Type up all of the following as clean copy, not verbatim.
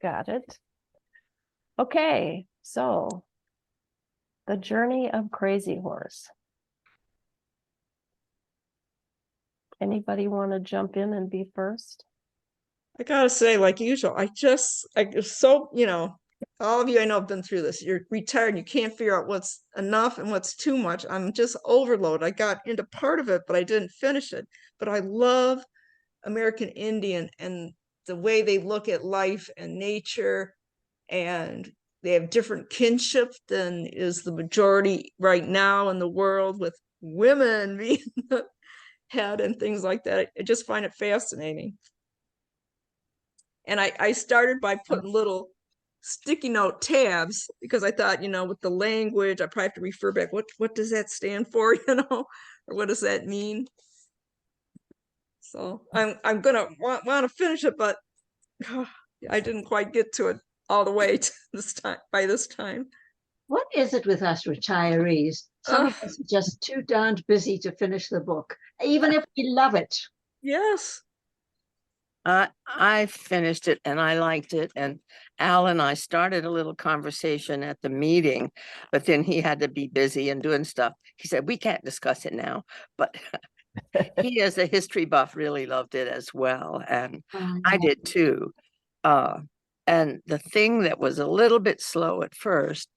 Got it. Okay, so the journey of Crazy Horse. Anybody want to jump in and be first? I gotta say, like usual, all of you I know have been through this. You're retired, you can't figure out what's enough and what's too much. I'm just overloaded. I got into part of it, but I didn't finish it. But I love American Indian and the way they look at life and nature, and they have different kinship than is the majority right now in the world, with women being the head and things like that. I just find it fascinating. And I started by putting little sticky note tabs because I thought, with the language, I probably have to refer back. What does that stand for, or what does that mean? So I'm gonna want to finish it, but I didn't quite get to it all the way to this time by this time. What is it with us retirees? Some of us are just too darned busy to finish the book, even if we love it. Yes. I finished it and I liked it. And Al and I started a little conversation at the meeting, but then he had to be busy and doing stuff. He said, we can't discuss it now. But he, as a history buff, really loved it as well. And I did too. And the thing that was a little bit slow at first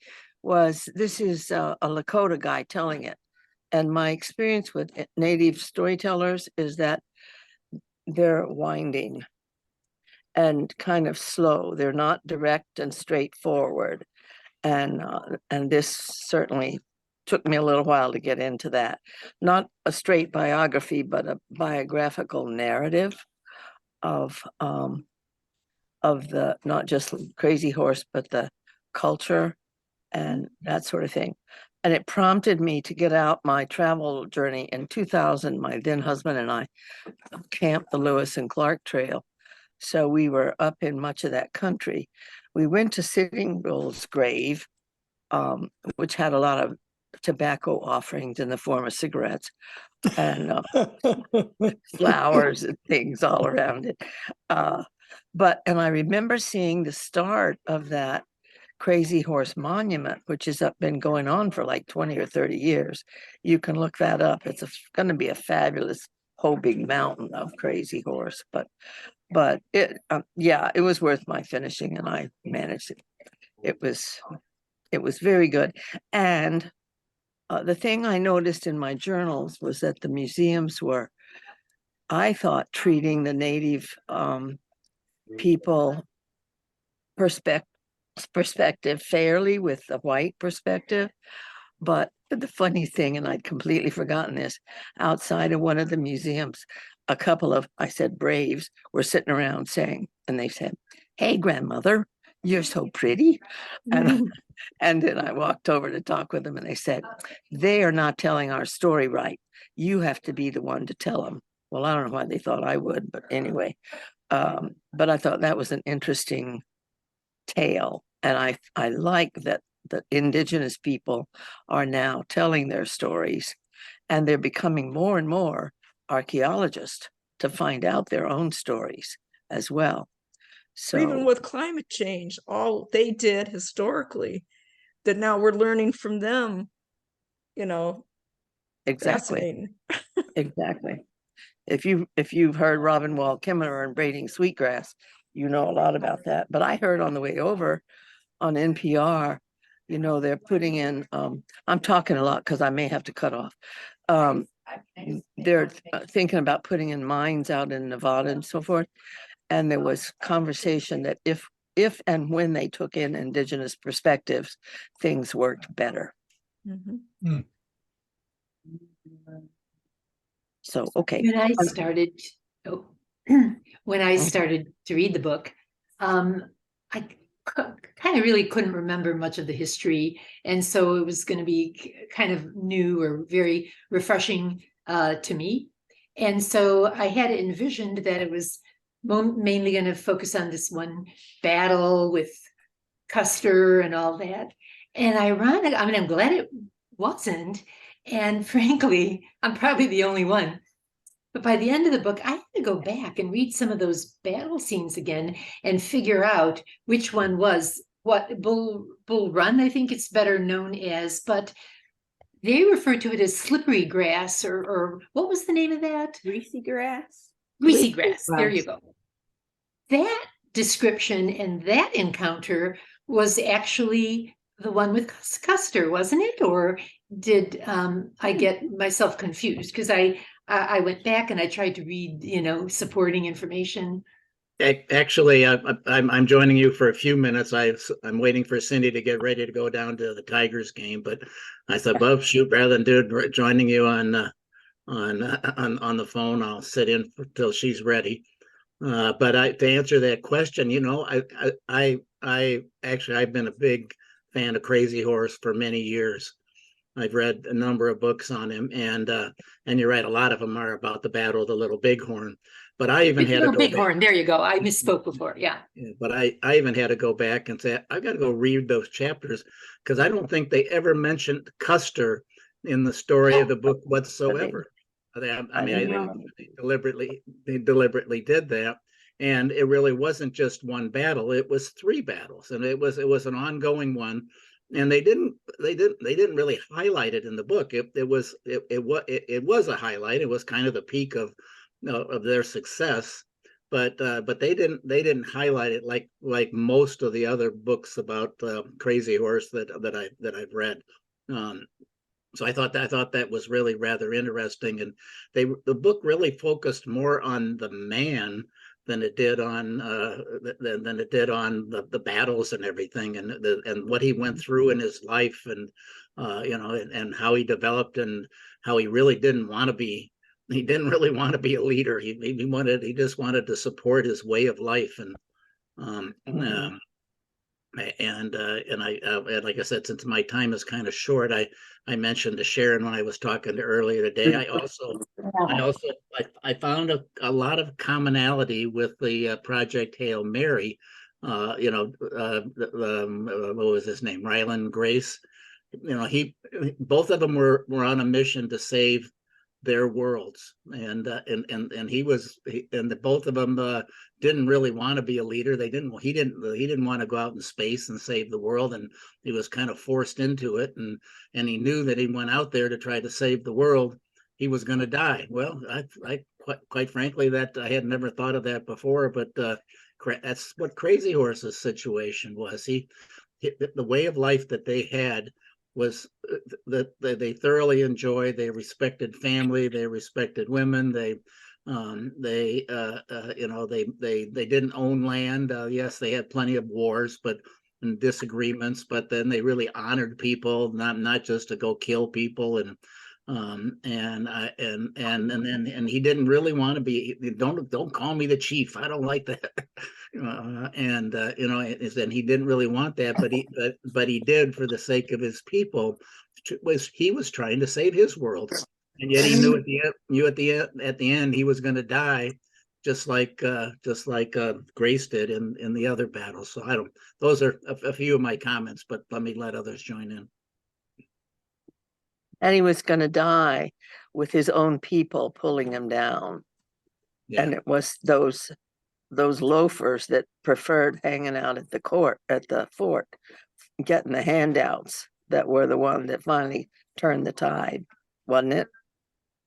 was this is a Lakota guy telling it. And my experience with native storytellers is that they're winding and kind of slow. They're not direct and straightforward. And this certainly took me a little while to get into that. Not a straight biography, but a biographical narrative of the not just Crazy Horse, but the culture and that sort of thing. And it prompted me to get out my travel journey in 2000. My then husband and I camped the Lewis and Clark Trail. So we were up in much of that country. We went to Sitting Bull's grave, which had a lot of tobacco offerings in the form of cigarettes and flowers and things all around it. And I remember seeing the start of that Crazy Horse Monument, which has been going on for like 20 or 30 years. You can look that up. It's going to be a fabulous whole big mountain of Crazy Horse. But it, it was worth my finishing, and I managed it. It was very good. And the thing I noticed in my journals was that the museums were, I thought, treating the native people perspective fairly with the white perspective. But the funny thing, and I'd completely forgotten this, outside of one of the museums, a couple of, I said, braves were sitting around saying, and they said, hey, grandmother, you're so pretty. And, and then I walked over to talk with them and they said, they are not telling our story right. You have to be the one to tell them. Well, I don't know why they thought I would, but anyway. But I thought that was an interesting tale. And I like that the indigenous people are now telling their stories, and they're becoming more and more archaeologists to find out their own stories as well. So even with climate change, all they did historically, that now we're learning from them, exactly. Exactly. If you've heard Robin Wall Kimmerer and braiding sweetgrass, you know a lot about that. But I heard on the way over on NPR, they're putting in, I'm talking a lot because I may have to cut off. They're thinking about putting in mines out in Nevada and so forth. And there was conversation that if and when they took in indigenous perspectives, things worked better. Mm-hmm. So, okay. When I started, when I started to read the book, I kind of really couldn't remember much of the history. And so it was going to be kind of new or very refreshing to me. And so I had envisioned that it was mainly going to focus on this one battle with Custer and all that. And ironic, I mean, I'm glad it wasn't. And frankly, I'm probably the only one But by the end of the book, I had to go back and read some of those battle scenes again and figure out which one was what. Bull Run, I think it's better known as, but they refer to it as slippery grass, or what was the name of that? Greasy grass. Greasy grass. There you grass. go. That description and that encounter was actually the one with Custer, wasn't it? Or did I get myself confused? Because I went back and I tried to read, supporting information. Actually, I'm joining you for a few minutes. I'm waiting for Cindy to get ready to go down to the Tigers game, but I thought, well, shoot, rather than joining you on the phone, I'll sit in till she's ready. But to answer that question, I've been a big fan of Crazy Horse for many years. I've read a number of books on him, and you're right, a lot of them are about the Battle of the Little Bighorn. But I even had to go Bighorn. There you go. I misspoke before. Yeah. But I even had to go back and say, I've got to go read those chapters, because I don't think they ever mentioned Custer in the story of the book whatsoever. They deliberately did that. And it really wasn't just one battle, it was 3 battles, and it was an ongoing one. And they didn't really highlight it in the book. It was a highlight. It was kind of the peak of their success, but they didn't highlight it like most of the other books about Crazy Horse that I've read. So I thought that was really rather interesting, and the book really focused more on the man than it did on the battles and everything, and what he went through in his life, and and how he developed, and how he really didn't want to be. He didn't really want to be a leader. He just wanted to support his way of life, and like I said, since my time is kind of short, I mentioned to Sharon when I was talking to earlier today, I found a lot of commonality with the Project Hail Mary. What was his name? Ryland Grace. Both of them were on a mission to save their worlds, and both of them didn't really want to be a leader. He didn't want to go out in space and save the world, and he was kind of forced into it, and he knew that he went out there to try to save the world, he was going to die. Well, I quite frankly, that I had never thought of that before, but that's what Crazy Horse's situation was. The way of life that they had was that they thoroughly enjoyed. They respected family, they respected women, they didn't own land. Yes, they had plenty of wars, and disagreements, but then they really honored people, not just to go kill people. And he didn't really want to be. Don't call me the chief. I don't like that. And he didn't really want that, but he did for the sake of his people. He was trying to save his world, and yet he knew at the end he was going to die, just like Grace did in the other battles. So those are a few of my comments, but let me let others join in. And he was going to die with his own people pulling him down. Yeah. And it was those loafers that preferred hanging out at the fort, getting the handouts, that were the one that finally turned the tide, wasn't it?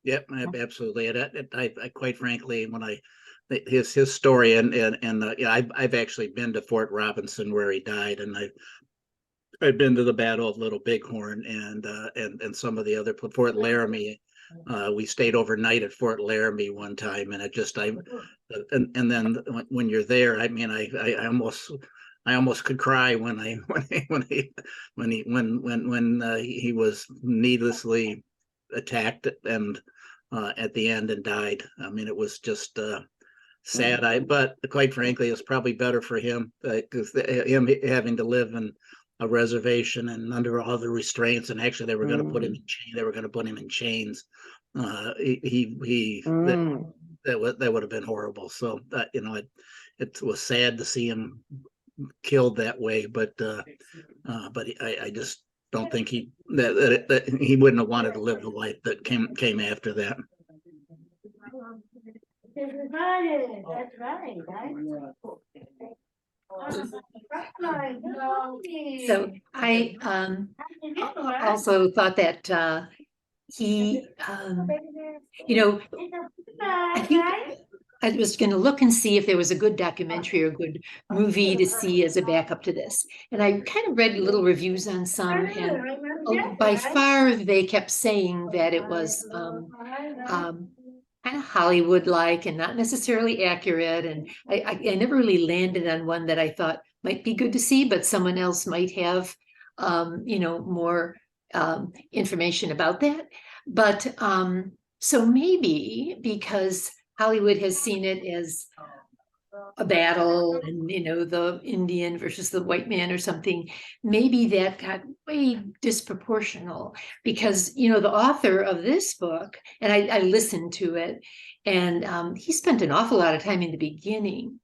Yep, absolutely. I quite frankly, his story, I've actually been to Fort Robinson where he died, and I've been to the Battle of Little Bighorn, and some of the other Fort Laramie. We stayed overnight at Fort Laramie one time, and and then when you're there, I almost could cry when he was needlessly attacked and at the end and died. I mean, it was just sad. But quite frankly, it was probably better for him, because him having to live in a reservation and under all the restraints, and actually they were going to put him in chains. That would have been horrible. So it was sad to see him killed that way, but I just don't think that he wouldn't have wanted to live the life that came after that. That's right. So I also thought that he, you know, I think I was going to look and see if there was a good documentary or a good movie to see as a backup to this. And I kind of read little reviews on some, and by far they kept saying that it was kind of Hollywood-like and not necessarily accurate. And I never really landed on one that I thought might be good to see, but someone else might have, more information about that. But so maybe because Hollywood has seen it as a battle and, the Indian versus the white man or something, maybe that got way disproportional because, the author of this book, and I listened to it, and he spent an awful lot of time in the beginning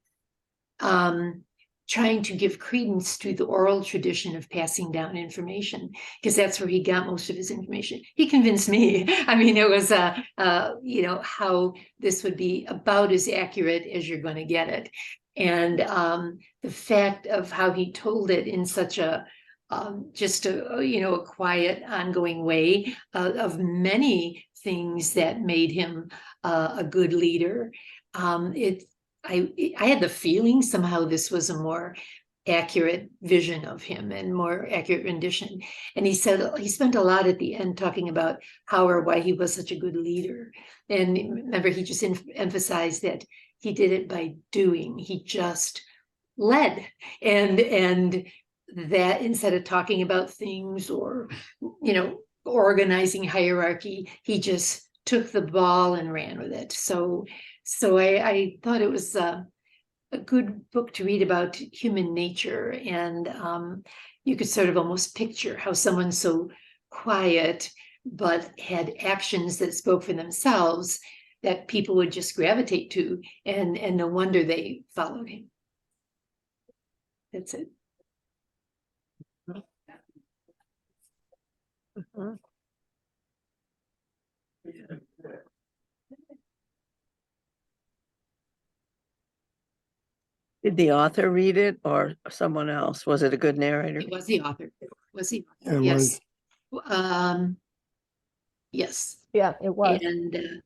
trying to give credence to the oral tradition of passing down information, because that's where he got most of his information. He convinced me. I mean, it was, how this would be about as accurate as you're going to get it. And the fact of how he told it in such a, just a quiet, ongoing way of many things that made him a good leader. I had the feeling somehow this was a more accurate vision of him and more accurate rendition. And he said he spent a lot at the end talking about how or why he was such a good leader. And remember, he just emphasized that he did it by doing. He just led, and that instead of talking about things or, organizing hierarchy, he just took the ball and ran with it. So I thought it was a good book to read about human nature, and you could sort of almost picture how someone so quiet but had actions that spoke for themselves that people would just gravitate to, and no wonder they followed him. That's it. Mhm. Did the author read it or someone else? Was it a good narrator? It was the author. Was he? It Yes. Yes. Yeah, it was. And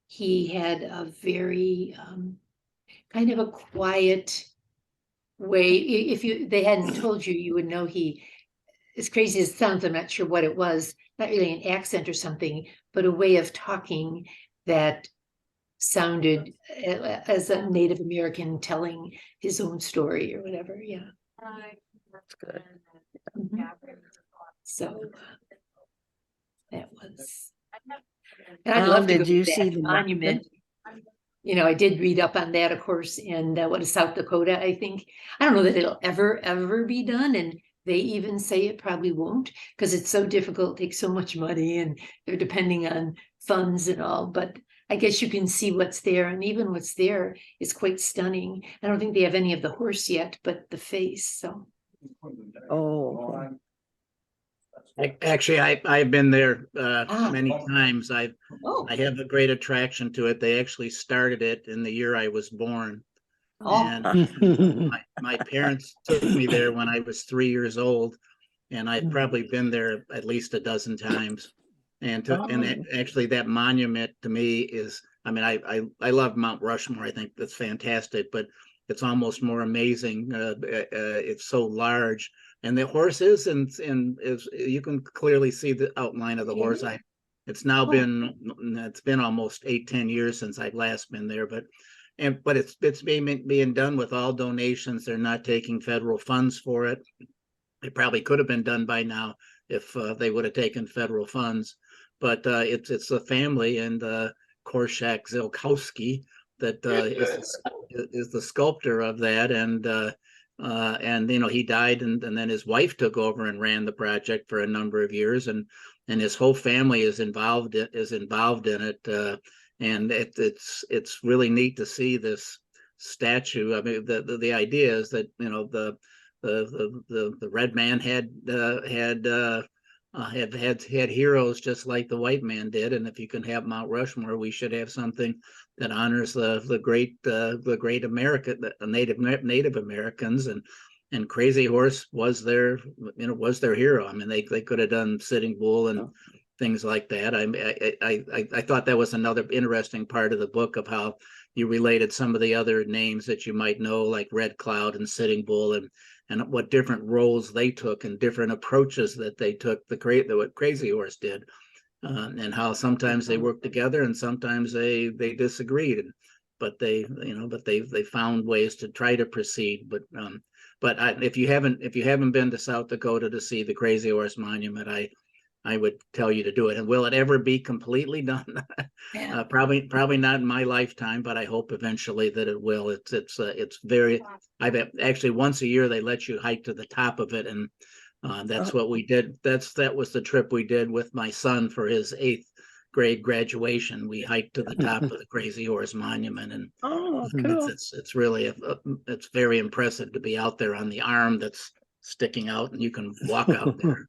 he had a very kind of a quiet way. If they hadn't told you, you would know he, as crazy as it sounds, I'm not sure what it was, not really an accent or something, but a way of talking that sounded as a Native American telling his own story or whatever. Yeah. That's good. Mhm. So that was. And I'd love to go did you to see that the monument. I did read up on that, of course, in what is South Dakota, I think. I don't know that it'll ever be done, and they even say it probably won't because it's so difficult, takes so much money, and they're depending on funds and all. But I guess you can see what's there, and even what's there is quite stunning. I don't think they have any of the horse yet, but the face. So. Oh, okay. Actually, I've been there many times. Oh. I have a great attraction to it. They actually started it in the year I was born. Oh. And my parents took me there when I was 3 years old, and I've probably been there at least a dozen times. And actually, that monument to me is, I mean, I love Mount Rushmore. I think that's fantastic, but it's almost more amazing. It's so large, and the horse is, and is, you can clearly see the outline of the horse. It's now been almost 8-10 years since I've last been there, but it's being done with all donations. They're not taking federal funds for it. It probably could have been done by now if they would have taken federal funds, but it's a family, and Korshak Zilkowski that is the sculptor of that, and he died, and then his wife took over and ran the project for a number of years, and his whole family is involved in it, and it's really neat to see this statue. I mean, the idea is that the red man had heroes just like the white man did, and if you can have Mount Rushmore, we should have something that honors the great America, the Native Americans, and Crazy Horse was their hero. I mean, they could have done Sitting Bull and things like that. I thought that was another interesting part of the book, of how you related some of the other names that you might know, like Red Cloud and Sitting Bull, and what different roles they took and different approaches that they took, what Crazy Horse did, and how sometimes they worked together and sometimes they disagreed, but they found ways to try to proceed. But if you haven't been to South Dakota to see the Crazy Horse Monument, I would tell you to do it. And will it ever be completely done? Probably not in my lifetime, but I hope eventually that it will. It's very. I've actually, once a year they let you hike to the top of it, and that's what we did. That was the trip we did with my son for his 8th grade graduation. We hiked to the top of the Crazy Horse Monument, and Oh, cool. it's really it's very impressive to be out there on the arm that's sticking out, and you can walk out there.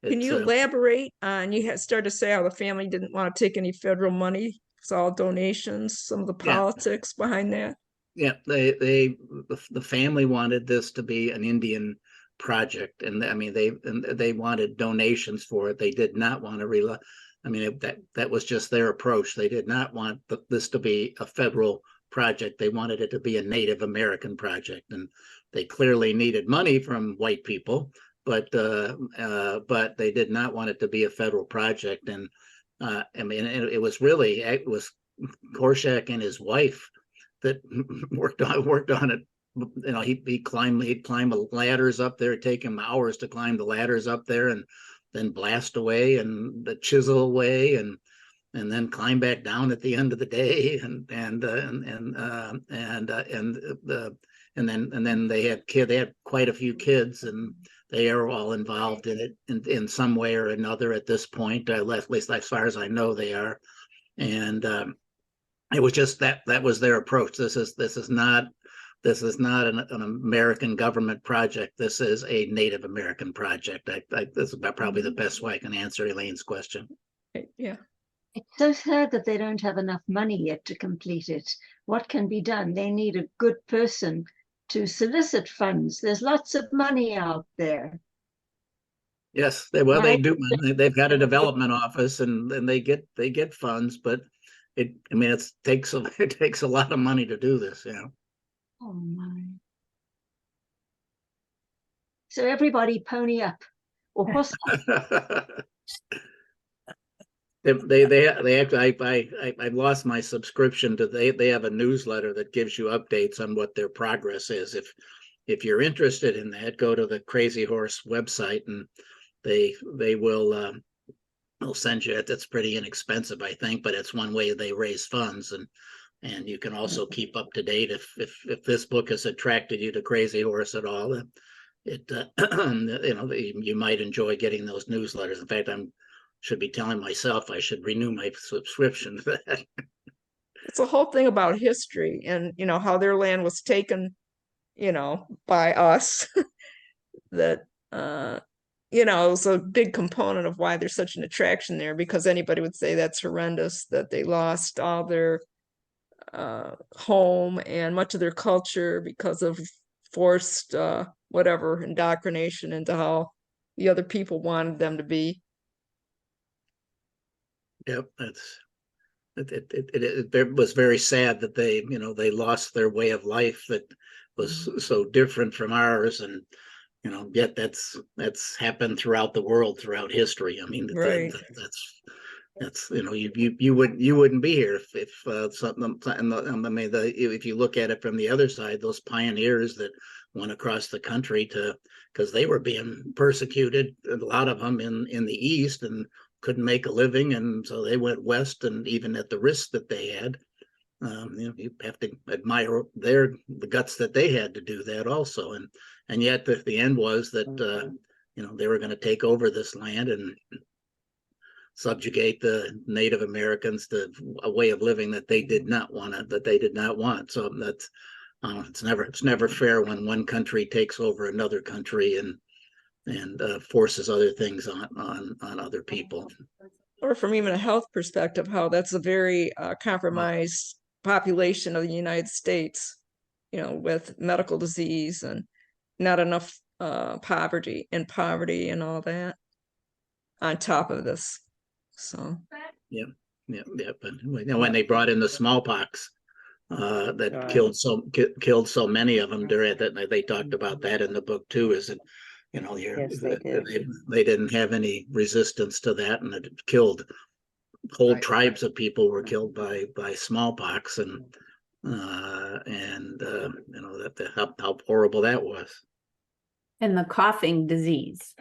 Can you elaborate on, you had started to say how the family didn't want to take any federal money, it's all donations, some of the politics behind that? Yeah, the family wanted this to be an Indian project, and I mean they wanted donations for it. They did not want to rely. I mean, that was just their approach. They did not want this to be a federal project. They wanted it to be a Native American project, and they clearly needed money from white people, but they did not want it to be a federal project. And I mean, it was Korshak and his wife that worked on it. You know, he'd climb ladders up there. It'd take him hours to climb the ladders up there, and then blast away and the chisel away, and then climb back down at the end of the day, and then they had quite a few kids, and they are all involved in it in some way or another at this point, at least as far as I know they are. And it was just that was their approach. This is not an American government project. This is a Native American project. This is probably the best way I can answer Elaine's question. Yeah. It's so sad that they don't have enough money yet to complete it. What can be done? They need a good person to solicit funds. There's lots of money out there. Yes, they do. They've got a development office, and they get funds, but it takes a lot of money to do this, you know. Oh my. So everybody pony up, or horse up. They actually, I lost my subscription to, they have a newsletter that gives you updates on what their progress is. If you're interested in that, go to the Crazy Horse website, and they will they'll send you it. It's pretty inexpensive, I think, but it's one way they raise funds, and you can also keep up to date if this book has attracted you to Crazy Horse at all. You might enjoy getting those newsletters. In fact, should be telling myself I should renew my subscription to that. It's a whole thing about history, and how their land was taken, by us. That it was a big component of why there's such an attraction there, because anybody would say that's horrendous, that they lost all their home and much of their culture because of forced indoctrination into how the other people wanted them to be. Yep, it was very sad that they lost their way of life that was so different from ours, and yet that's happened throughout the world, throughout history. I mean, right. That's you wouldn't be here if something. If you look at it from the other side, those pioneers that went across the country because they were being persecuted, a lot of them in the East, and couldn't make a living, and so they went west, and even at the risk that they had, you have to admire the guts that they had to do that also, and yet the end was that they were going to take over this land and subjugate the Native Americans to a way of living that they did not want. So that's it's never fair when one country takes over another country and forces other things on other people. or from even a health perspective, how that's a very compromised population of the United States, you know, with medical disease and not enough poverty and all that on top of this. So Yeah. But when they brought in the smallpox, that Right. killed so many of them during that, they talked about that in the book too. Is that, you know, Yes, they did. they didn't have any resistance to that, and it killed whole Right. tribes of people were killed by smallpox, and you know that how horrible that was. And the coughing disease.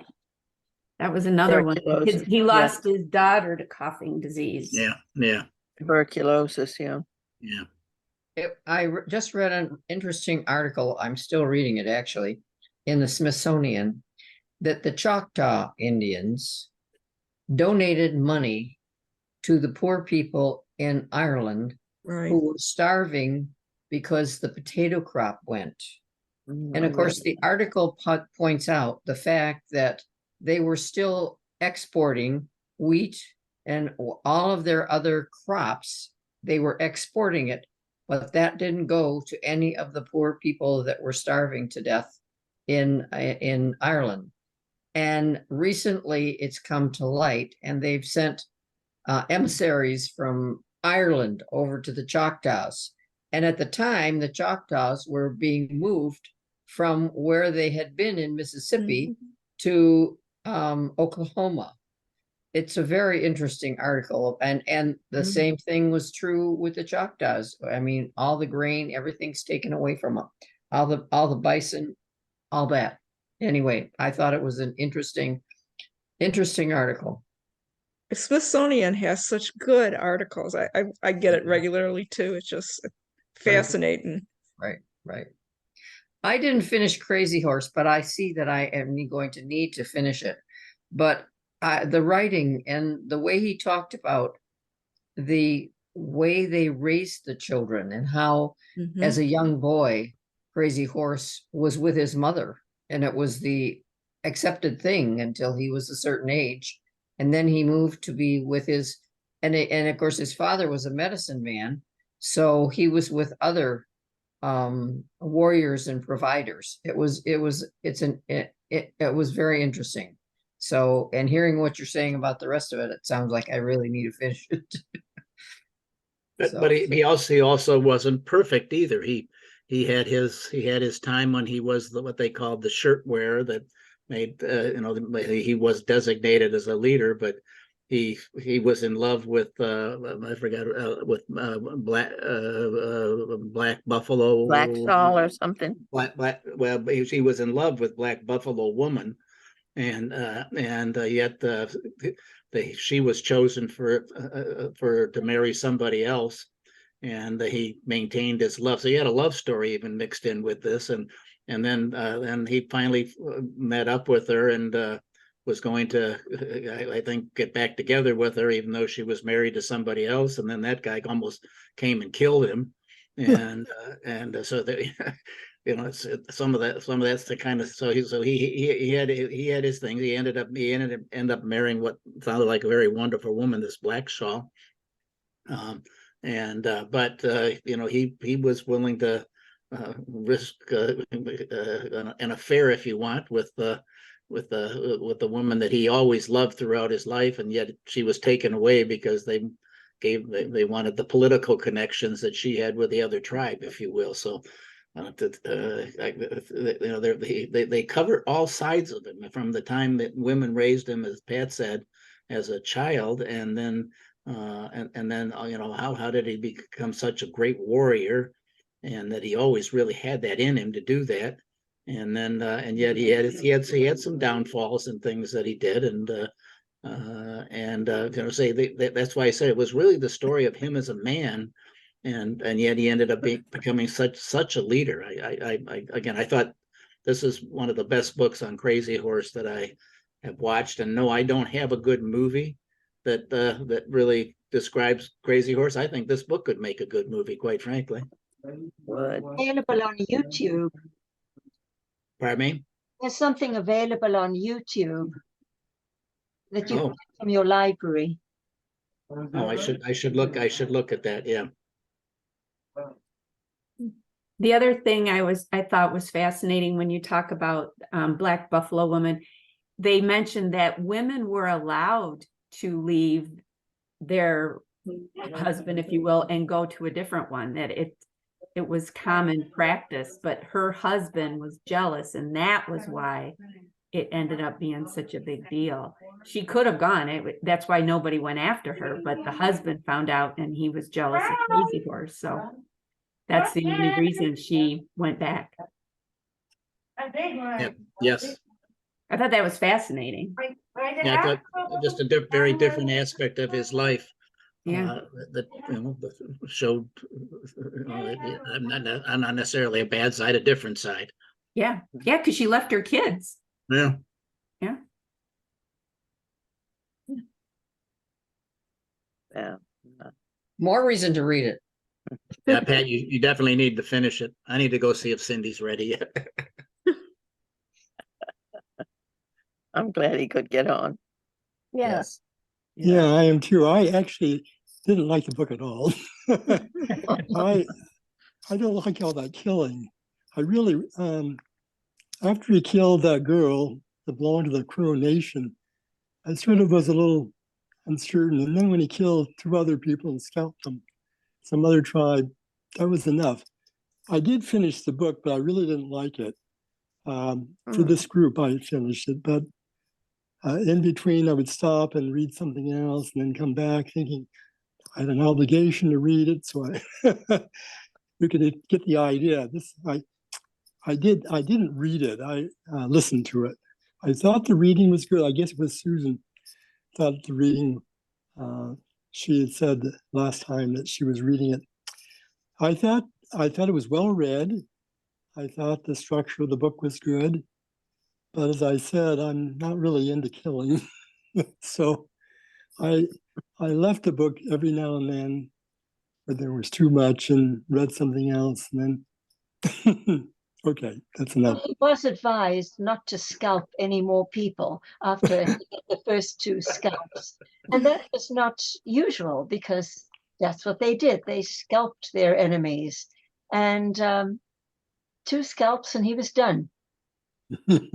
That was another one. Tuberculosis, He yeah. lost his daughter to coughing disease. Yeah. Tuberculosis, yeah. Just read an interesting article. I'm still reading it actually in the Smithsonian, that the Choctaw Indians donated money to the poor people in Ireland right. who were starving because the potato crop went. And I of course, read the article points out the fact that they were still exporting wheat and all of their other crops. They were exporting it, but that didn't go to any of the poor people that were starving to death in Ireland. And recently it's come to light, and they've sent emissaries from Ireland over to the Choctaws. And at the time, the Choctaws were being moved from where they had been in Mississippi to Oklahoma. It's a very interesting article, and the same thing was true with the Choctaws. I mean, all the grain, everything's taken away from them, all the bison, all that. Anyway, I thought it was an interesting article. Smithsonian has such good articles. I get it regularly too. It's just fascinating. Right. I didn't finish Crazy Horse, but I see that I am going to need to finish it. But the writing and the way he talked about the way they raised the children, and how as a young boy, Crazy Horse was with his mother, and it was the accepted thing until he was a certain age. And then he moved to be with his, and of course his father was a medicine man, so he was with other warriors and providers. It was very interesting. So, and hearing what you're saying about the rest of it, it sounds like I really need to finish it. But he also wasn't perfect either. He had his time when he was what they called the shirt wearer, that made he was designated as a leader, but he was in love with I forgot with Black Buffalo, Blacksaw or something. Well, he was in love with Black Buffalo woman, and yet she was chosen to marry somebody else, and he maintained his love. So he had a love story even mixed in with this, and then he finally met up with her and was going to, I think, get back together with her, even though she was married to somebody else. And then that guy almost came and killed him, and so that. It's some of that's the kind of, so he had his things. He ended up marrying what sounded like a very wonderful woman, this Blackshaw, but he was willing to risk an affair, if you want, with the woman that he always loved throughout his life, and yet she was taken away because they wanted the political connections that she had with the other tribe, if you will. So. They cover all sides of him, from the time that women raised him, as Pat said, as a child, and then how did he become such a great warrior, and that he always really had that in him to do that, and then and yet he had some downfalls and things that he did, that's why I say it was really the story of him as a man. And yet he ended up becoming such a leader. I thought this is one of the best books on Crazy Horse that I have watched. And no, I don't have a good movie that really describes Crazy Horse. I think this book could make a good movie, quite frankly. Available on YouTube. Pardon me? There's something available on YouTube that you Oh. get from your library. Oh, I should look at that. Yeah. The other thing I thought was fascinating when you talk about Black Buffalo women, they mentioned that women were allowed to leave their husband, if you will, and go to a different one, that it was common practice, but her husband was jealous, and that was why it ended up being such a big deal. She could have gone. That's why nobody went after her, but the husband found out and he was jealous and crazy for her. So that's the only reason she went back. Yeah. Yes. I thought that was fascinating. Yeah, I thought just a very different aspect of his life. Yeah. That showed. I'm not necessarily a bad side, a different side. Yeah. Yeah. Because she left her kids. Yeah. Yeah. Yeah. More reason to read it. Yeah, Pat, you definitely need to finish it. I need to go see if Cindy's ready yet. I'm glad he could get on. Yes. Yeah, I am too. I actually didn't like the book at all. I don't like all that killing. I really, after he killed that girl that belonged to the Crow Nation, I sort of was a little uncertain. And then when he killed 2 other people and scalped them, some other tribe, that was enough. I did finish the book, but I really didn't like it. For this group, I finished it, but in between, I would stop and read something else, and then come back thinking I had an obligation to read it. So you could get the idea. I didn't read it. I listened to it. I thought the reading was good. I guess it was Susan thought the reading. She had said last time that she was reading it. I thought it was well read. I thought the structure of the book was good. But as I said, I'm not really into killing. So I left the book every now and then where there was too much and read something else. And then, okay, that's enough. He was advised not to scalp any more people after the first 2 scalps. And that was not usual because that's what they did. They scalped their enemies. And 2 scalps and he was done. And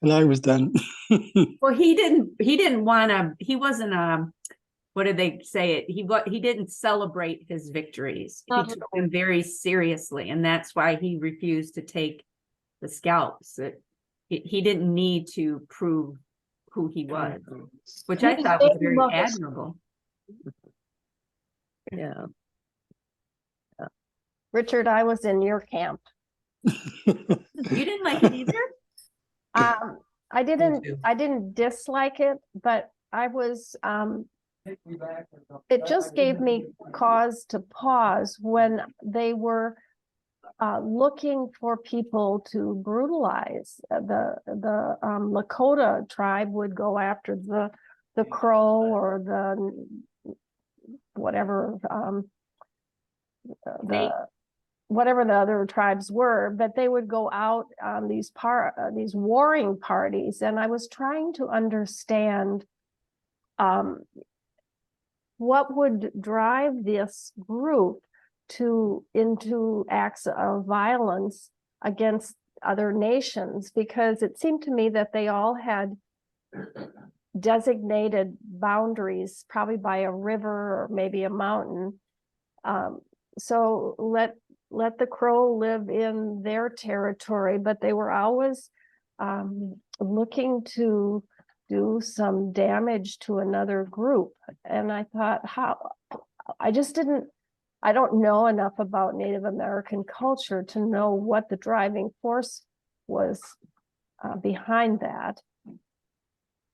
I was done. Well, he didn't want to, he wasn't what did they say it? He didn't celebrate his victories. He took them very seriously, and that's why he refused to take the scalps. He didn't need to prove who he was, which I thought was very admirable. Yeah. Richard, I was in your camp. You didn't like it either? I didn't dislike it, but I was it just gave me cause to pause when they were looking for people to brutalize. The Lakota tribe would go after the Crow or the whatever whatever the other tribes were, but they would go out on these warring parties, and I was trying to understand what would drive this group into acts of violence against other nations, because it seemed to me that they all had designated boundaries, probably by a river or maybe a mountain. So let the Crow live in their territory, but they were always looking to do some damage to another group. And I thought, I don't know enough about Native American culture to know what the driving force was behind that.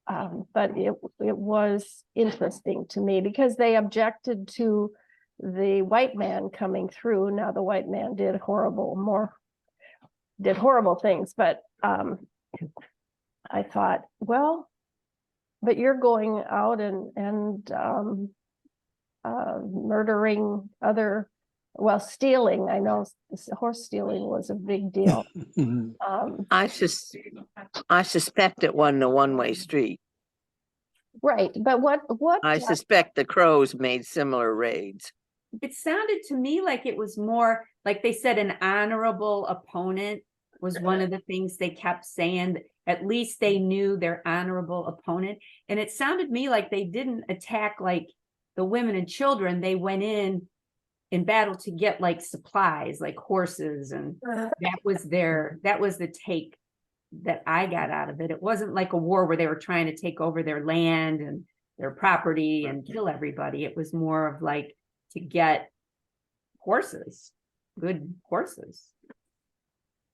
But it was interesting to me because they objected to the white man coming through. Now the white man did horrible things, but I thought, well, but you're going out and murdering stealing. I know horse stealing was a big deal. I suspect it wasn't a one-way street. Right, but what I suspect the Crows made similar raids. It sounded to me like it was more, like they said, an honorable opponent was one of the things they kept saying. At least they knew their honorable opponent. And it sounded to me like they didn't attack like the women and children. They went in battle to get like supplies, like horses, and that was the take that I got out of it. It wasn't like a war where they were trying to take over their land and their property and kill everybody. It was more of like to get horses, good horses.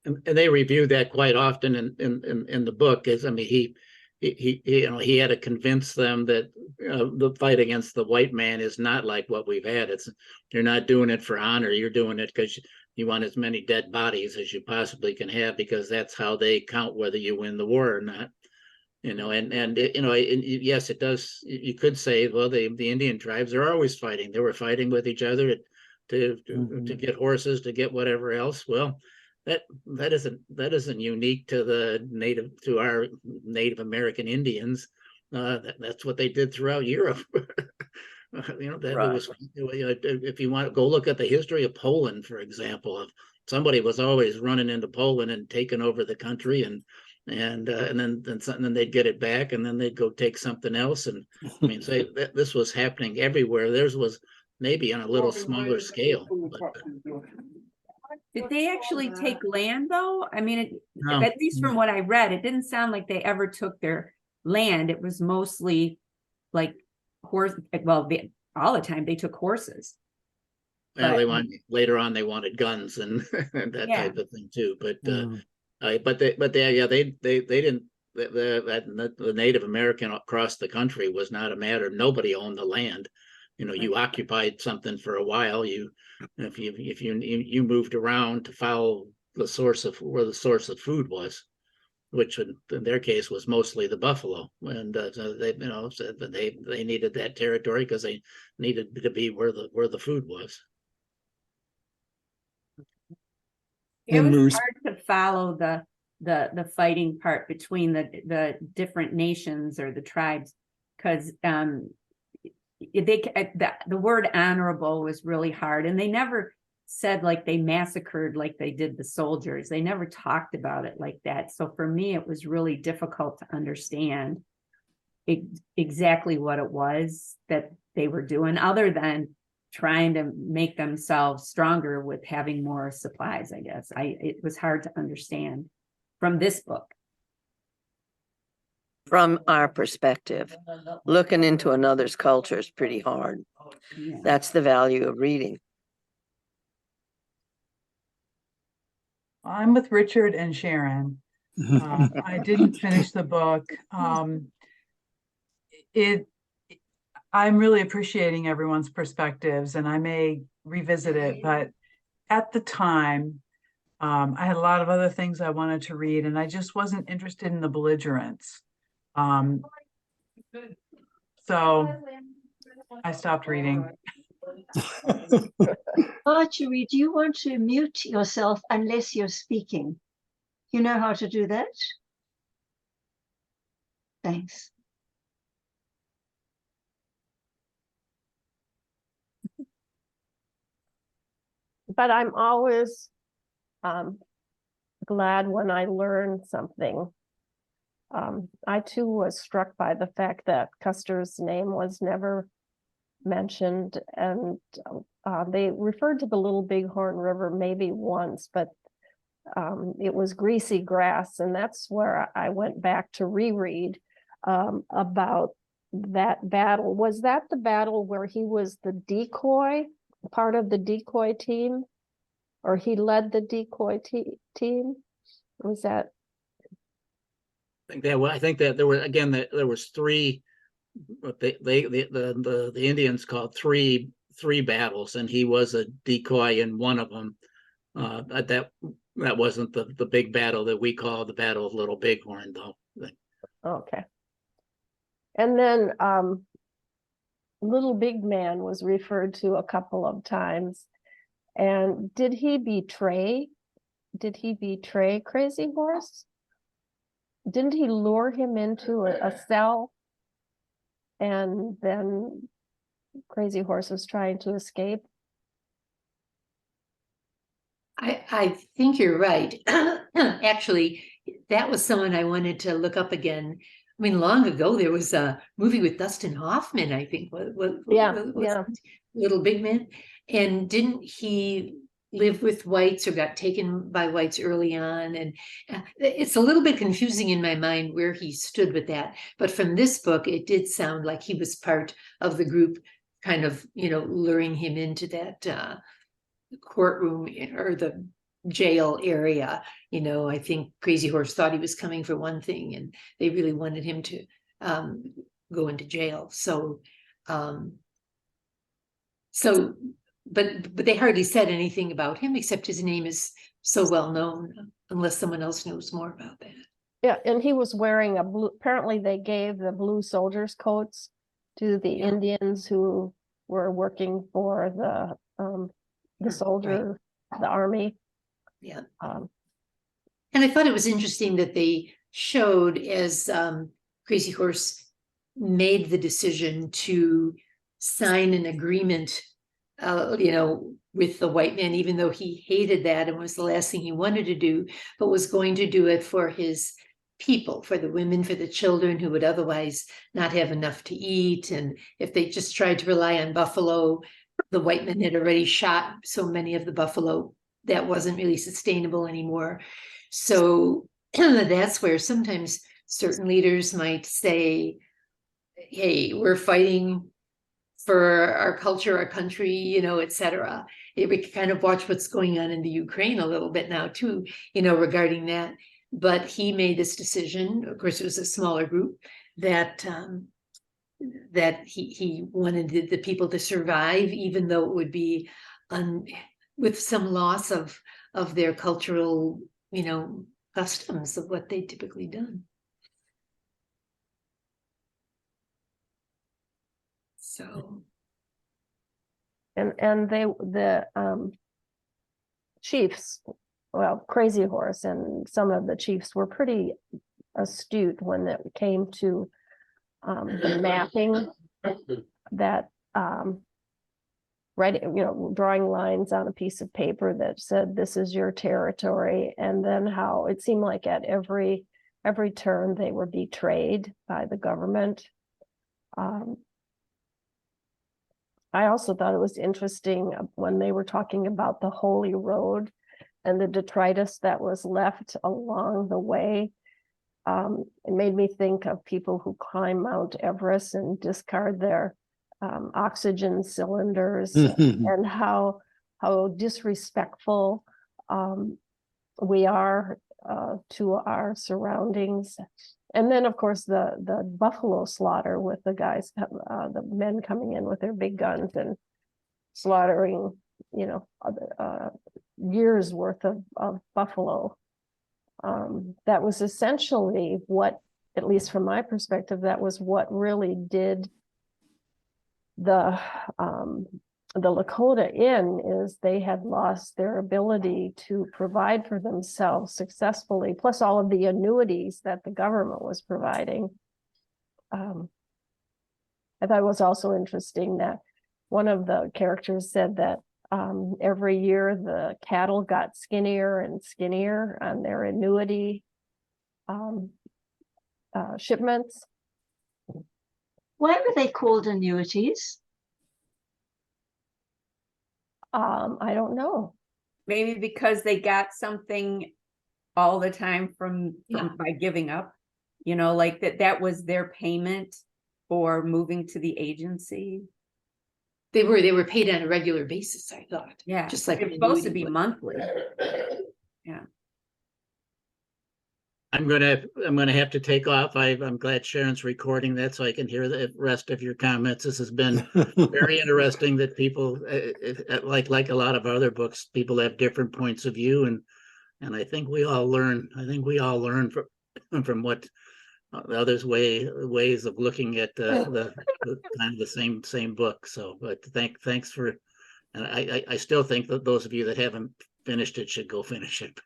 And they review that quite often in the book. Is, I mean, he had to convince them that the fight against the white man is not like what we've had. It's, you're not doing it for honor. You're doing it because you want as many dead bodies as you possibly can have, because that's how they count whether you win the war or not. And yes, it does. You could say, well, the Indian tribes are always fighting. They were fighting with each other to get horses, to get whatever else. Well, that isn't unique to our Native American Indians. That's what they did throughout Europe. That Right. was, if you want to go look at the history of Poland, for example, of somebody was always running into Poland and taking over the country, and then they'd get it back, and then they'd go take something else. And I mean, say this was happening everywhere. Theirs was maybe on a little smaller scale. Did they actually take land though? I mean, No. at least from what I read, it didn't sound like they ever took their land. It was mostly like all the time they took horses. Well, later on they wanted guns and that type of thing too. But they didn't. The Native American across the country was not a matter. Nobody owned the land. You occupied something for a while. If you moved around to follow the source of where the source of food was, which in their case was mostly the buffalo, and so they needed that territory because they needed to be where the food was. It was hard to follow the fighting part between the different nations or the tribes, because the word honorable was really hard, and they never said like they massacred like they did the soldiers. They never talked about it like that. So for me, it was really difficult to understand exactly what it was that they were doing, other than trying to make themselves stronger with having more supplies, I guess. It was hard to understand from this book. From our perspective, looking into another's culture is pretty hard. Yeah. That's the value of reading. I'm with Richard and Sharon. I didn't finish the book. I'm really appreciating everyone's perspectives, and I may revisit it, but at the time, I had a lot of other things I wanted to read, and I just wasn't interested in the belligerents. So I stopped reading. Marjorie, do you want to mute yourself unless you're speaking? You know how to do that? Thanks. But I'm always glad when I learn something. I too was struck by the fact that Custer's name was never mentioned, and they referred to the Little Bighorn River maybe once, but it was Greasy Grass, and that's where I went back to reread about that battle. Was that the battle where he was the decoy, part of the decoy team, or he led the decoy team? Was that? I think that there were, again, there was three, what the Indians called three battles, and he was a decoy in one of them. That wasn't the big battle that we call the Battle of Little Bighorn, though. Okay. And then Little Big Man was referred to a couple of times. And did he betray Crazy Horse? Didn't he lure him into a cell? and then Crazy Horse was trying to escape. I think you're right. Actually, that was someone I wanted to look up again. I mean, long ago there was a movie with Dustin Hoffman, I think. Yeah, yeah. Little Big Man. And didn't he live with whites or got taken by whites early on? And it's a little bit confusing in my mind where he stood with that. But from this book, it did sound like he was part of the group, kind of, luring him into that courtroom or the jail area. I think Crazy Horse thought he was coming for one thing, and they really wanted him to go into jail. But they hardly said anything about him, except his name is so well known, unless someone else knows more about that. Yeah, and he was wearing a blue, apparently they gave the blue soldiers' coats to the Indians who were working for the soldier, the army. Yeah. And I thought it was interesting that they showed as Crazy Horse made the decision to sign an agreement, with the white man, even though he hated that and was the last thing he wanted to do, but was going to do it for his people, for the women, for the children who would otherwise not have enough to eat. And if they just tried to rely on buffalo, the white men had already shot so many of the buffalo that wasn't really sustainable anymore. So that's where sometimes certain leaders might say, hey, we're fighting for our culture, our country, et cetera. We can kind of watch what's going on in the Ukraine a little bit now too, regarding that. But he made this decision. Of course, it was a smaller group that he wanted the people to survive, even though it would be with some loss of their cultural, customs of what they typically done. So. And the chiefs, well, Crazy Horse and some of the chiefs were pretty astute when it came to the mapping, that writing, drawing lines on a piece of paper that said this is your territory, and then how it seemed like at every turn they were betrayed by the government. I also thought it was interesting when they were talking about the Holy Road and the detritus that was left along the way. It made me think of people who climb Mount Everest and discard their oxygen cylinders and how disrespectful we are to our surroundings. And then, of course, the buffalo slaughter with the guys, the men coming in with their big guns and slaughtering, years worth of buffalo. That was essentially what, at least from my perspective, that was what really did the Lakota in, is they had lost their ability to provide for themselves successfully, plus all of the annuities that the government was providing. I thought it was also interesting that one of the characters said that every year the cattle got skinnier and skinnier on their annuity shipments. Why were they called annuities? I don't know. Maybe because they got something all the time from by giving up, like that was their payment for moving to the agency. They were paid on a regular basis, I thought. Yeah, just like it's supposed to be monthly. Yeah. I'm gonna have to take off. I'm glad Sharon's recording that so I can hear the rest of your comments. This has been very interesting that people, like a lot of other books, people have different points of view, and I think we all learn. From what the others' ways of looking at the kind of the same book. So, but thanks for. And I still think that those of you that haven't finished it should go finish it.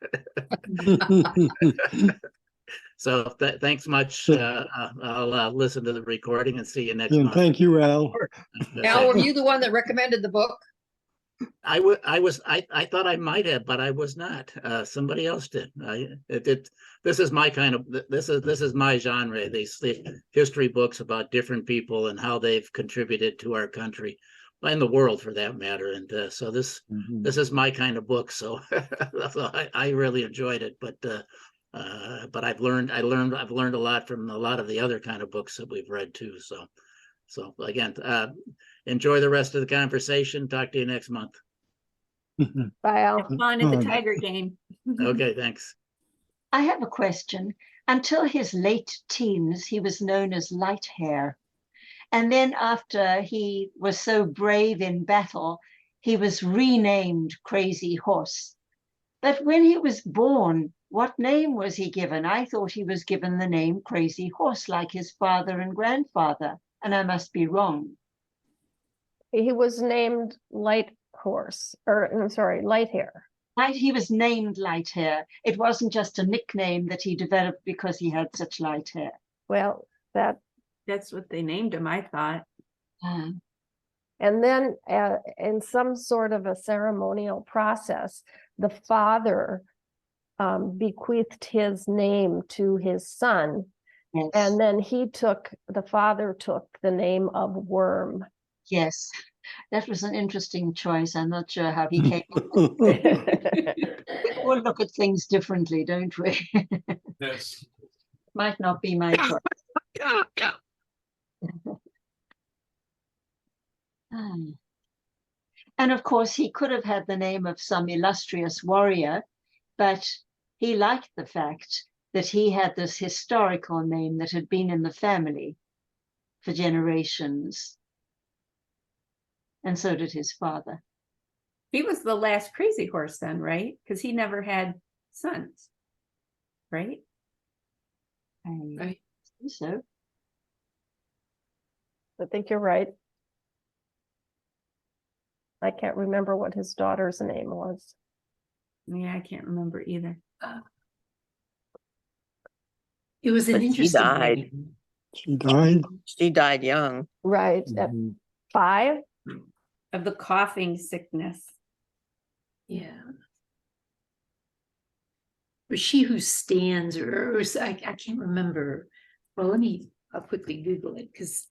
So thanks much. I'll listen to the recording and see you next And month. thank you, Al. Al, were you the one that recommended the book? I thought I might have, but I was not. Somebody else did. This is my kind of, this is my genre. These history books about different people and how they've contributed to our country and the world for that matter. And so this is my kind of book. So, so I really enjoyed it. But I've learned a lot from a lot of the other kind of books that we've read too. So again, enjoy the rest of the conversation. Talk to you next month. Bye, Al. Have fun at the Tiger game. Okay, thanks. I have a question. Until his late teens, he was known as Light Hair. And then after he was so brave in battle, he was renamed Crazy Horse. But when he was born, what name was he given? I thought he was given the name Crazy Horse like his father and grandfather, and I must be wrong. He was named Light Horse, or I'm sorry, Light Hair. He was named Light Hair. It wasn't just a nickname that he developed because he had such light hair. Well, That's what they named him, I thought. and then in some sort of a ceremonial process, the father bequeathed his name to his son, Yes. and then the father took the name of Worm. Yes, that was an interesting choice. I'm not sure how he came up with it. We all look at things differently, don't we? Yes. Might not be my choice. And of course, he could have had the name of some illustrious warrior, but he liked the fact that he had this historical name that had been in the family for generations. And so did his father. He was the last Crazy Horse then, right? Because he never had sons, right? I think so. I think you're right. I can't remember what his daughter's name was. Yeah, I can't remember either. It was an But she interesting died. name. She died. She died young. Right, at 5. Of the coughing sickness. Yeah. Was she who stands, or I can't remember. Well, I'll quickly Google it because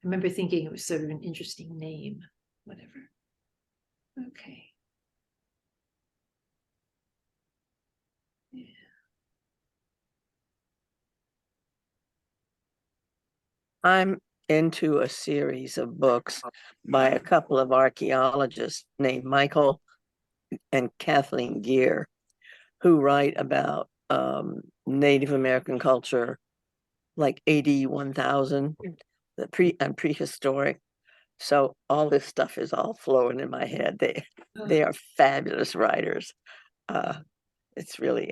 I remember thinking it was sort of an interesting name. Whatever. Okay. Yeah. I'm into a series of books by a couple of archaeologists named Michael and Kathleen Gear, who write about Native American culture, like AD 1000, and prehistoric. So all this stuff is all flowing in my head. They are fabulous writers. It's really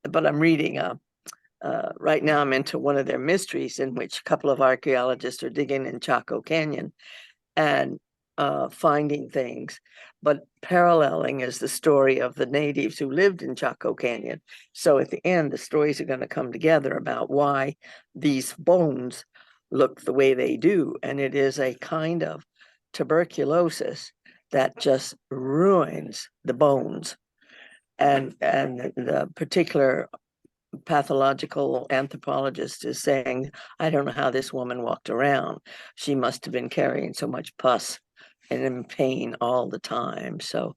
but I'm reading right now I'm into one of their mysteries in which a couple of archaeologists are digging in Chaco Canyon and finding things, but paralleling is the story of the natives who lived in Chaco Canyon. So at the end, the stories are going to come together about why these bones look the way they do. And it is a kind of tuberculosis that just ruins the bones. And the particular pathological anthropologist is saying, I don't know how this woman walked around. She must have been carrying so much pus and in pain all the time. So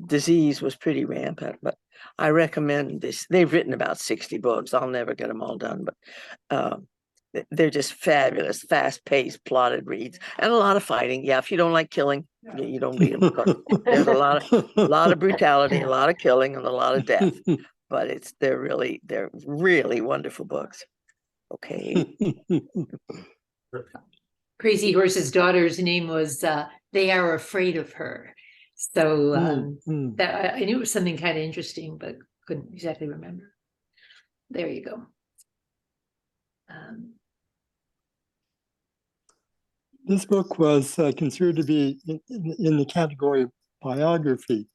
disease was pretty rampant, but I recommend this. They've written about 60 books. I'll never get them all done, but they're just fabulous, fast-paced, plotted reads, and a lot of fighting. Yeah, if you don't like killing, you don't read them. There's a lot of brutality, a lot of killing, and a lot of death. But they're really wonderful books. Okay. Crazy Horse's daughter's name was They Are Afraid of Her. So that I knew it was something kind of interesting, but couldn't exactly remember. There you go. This book was considered to be in the category of biography.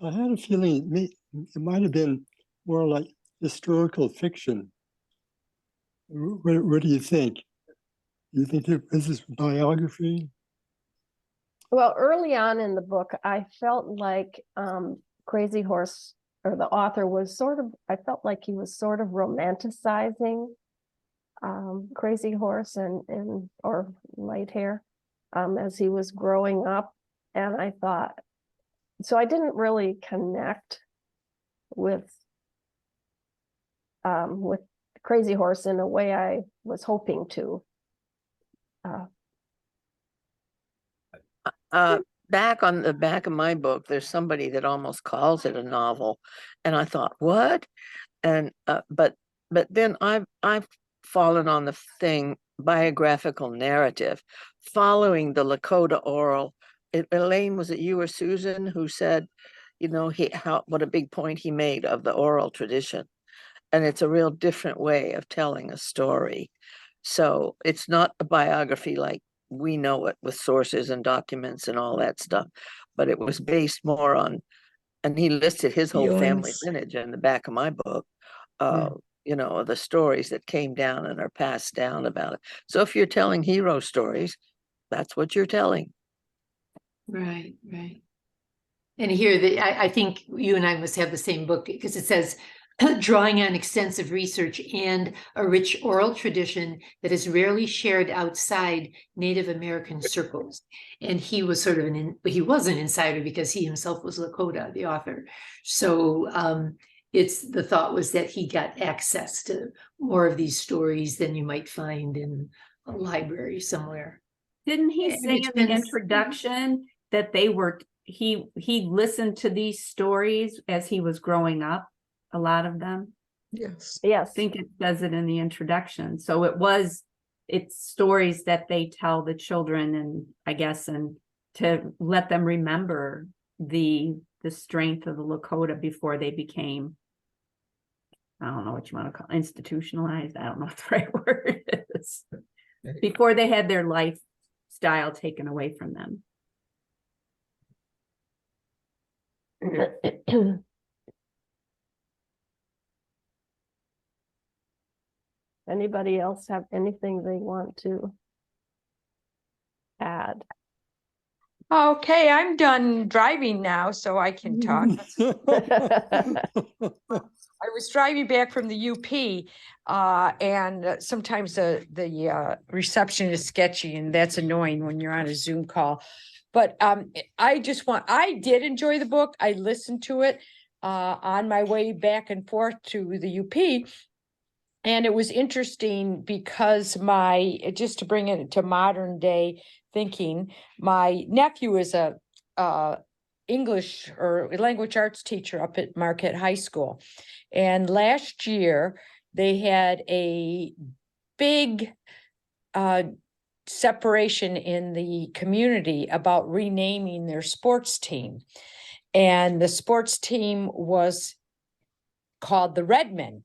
I had a feeling it might have been more like historical fiction. What do you think? Do you think that this is biography? Well, early on in the book, I felt like Crazy Horse, or the author, was sort of, I felt like he was sort of romanticizing Crazy Horse and or Light Hair as he was growing up. And I thought, so I didn't really connect with Crazy Horse in a way I was hoping to. Back on the back of my book, there's somebody that almost calls it a novel, and I thought, what? And but then I've fallen on the thing biographical narrative, following the Lakota oral. Elaine, was it you or Susan who said, you know, what a big point he made of the oral tradition, and it's a real different way of telling a story. So it's not a biography like we know it with sources and documents and all that stuff, but it was based more on, and he listed his whole family Feelings. lineage in the back of my book, you know, the stories that came down and are passed down about it. So if you're telling hero stories, that's what you're telling. Right, right. And here, I think you and I must have the same book, because it says, drawing on extensive research and a rich oral tradition that is rarely shared outside Native American circles. And he was sort of he was an insider because he himself was Lakota, the author. So the thought was that he got access to more of these stories than you might find in a library somewhere. Didn't he And say it's in the been- introduction that he listened to these stories as he was growing up, a lot of them? Yes. Yes. I think it says it in the introduction. So it's stories that they tell the children, and I guess, and to let them remember the strength of the Lakota before they became, I don't know what you want to call it, institutionalized. I don't know what the right word is. Before they had their lifestyle taken away from them. Anybody else have anything they want to add? Okay, I'm done driving now, so I can talk. I was driving back from the UP, and sometimes the reception is sketchy, and that's annoying when you're on a Zoom call. But I did enjoy the book. I listened to it on my way back and forth to the UP. And it was interesting because just to bring it to modern day thinking, my nephew is a English or language arts teacher up at Marquette High School. And last year they had a big separation in the community about renaming their sports team. And the sports team was called the Redmen.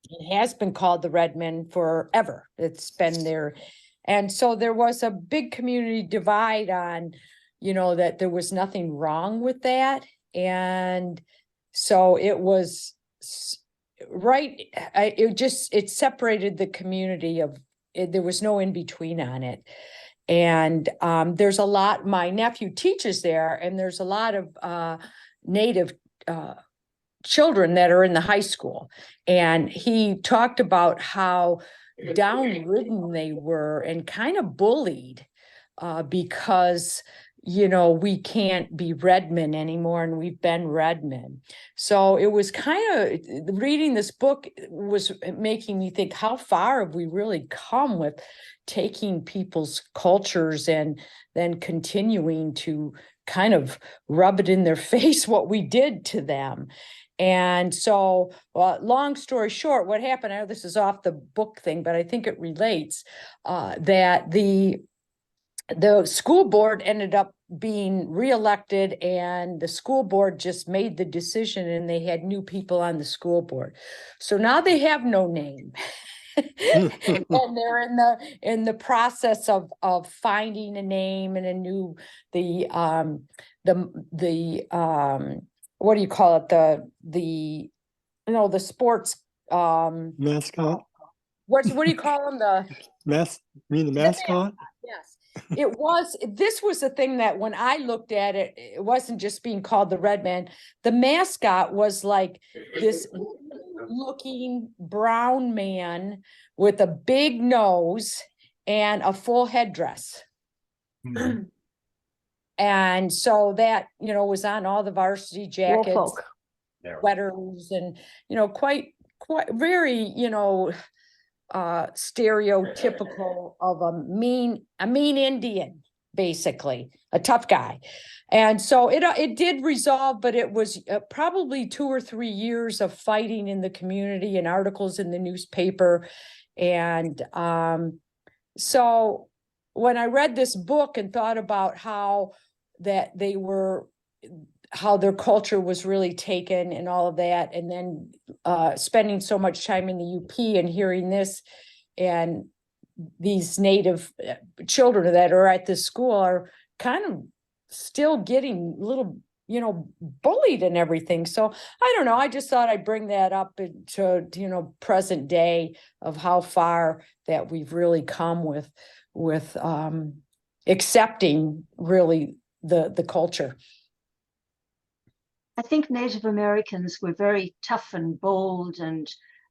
It has been called the Redmen forever. It's been there. And so there was a big community divide on, that there was nothing wrong with that. And so it was right. It separated the community there was no in between on it. And there's a lot, my nephew teaches there, and there's a lot of Native children that are in the high school. And he talked about how downridden they were and kind of bullied because, we can't be Redmen anymore, and we've been Redmen. So it was kind of, reading this book was making me think, how far have we really come with taking people's cultures and then continuing to kind of rub it in their face what we did to them. And so, long story short, what happened, I know this is off the book thing, but I think it relates, that the school board ended up being reelected, and the school board just made the decision, and they had new people on the school board. So now they have no name. And they're in the process of finding a name and a new, what do you call it? The sports Mascot. what do you call them? You mean the mascot? Yes, this was the thing that when I looked at it, it wasn't just being called the Red Man. The mascot was like this looking brown man with a big nose and a full headdress. Mhm. And so that, was on all the varsity jackets, Woolfolk. sweaters, and, quite very, stereotypical of a mean Indian, basically a tough guy. And so it did resolve, but it was probably 2 or 3 years of fighting in the community and articles in the newspaper. And so when I read this book and thought about how their culture was really taken and all of that, and then spending so much time in the UP and hearing this, and these native children that are at this school are kind of still getting a little, bullied and everything. So I don't know, I just thought I'd bring that up to, present day of how far that we've really come with accepting really the culture. I think Native Americans were very tough and bold and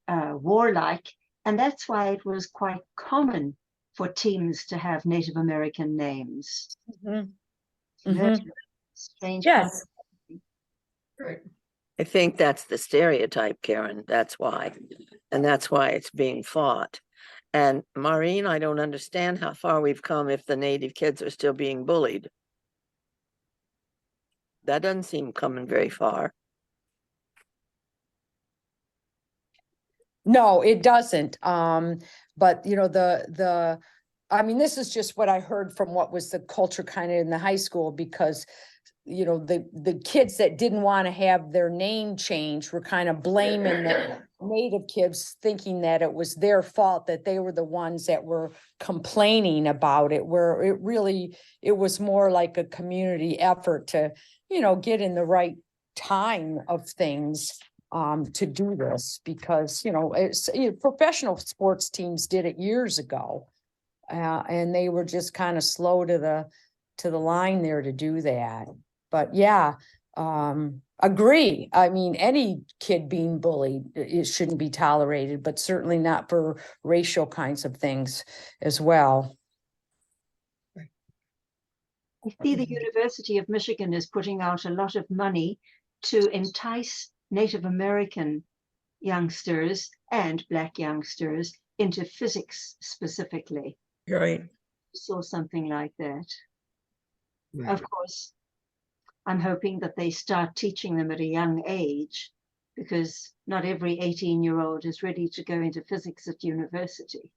warlike, and that's why it was quite common for teams to have Native American names. Mm-hmm. Very strange. Yes. I think that's the stereotype, Karen. That's why. And that's why it's being fought. And Maureen, I don't understand how far we've come if the Native kids are still being bullied. That doesn't seem coming very far. No, it doesn't. But this is just what I heard from what was the culture kind of in the high school, because the kids that didn't want to have their name changed were kind of blaming the Native kids, thinking that it was their fault, that they were the ones that were complaining about it, where it was more like a community effort to, get in the right time of things to do this, because, professional sports teams did it years ago. And they were just kind of slow to the line there to do that. But yeah, agree. I mean, any kid being bullied, it shouldn't be tolerated, but certainly not for racial kinds of things as well. I see the University of Michigan is putting out a lot of money to entice Native American youngsters and Black youngsters into physics specifically. Right. Saw something like that. Right. Of course, I'm hoping that they start teaching them at a young age, because not every 18-year-old is ready to go into physics at university.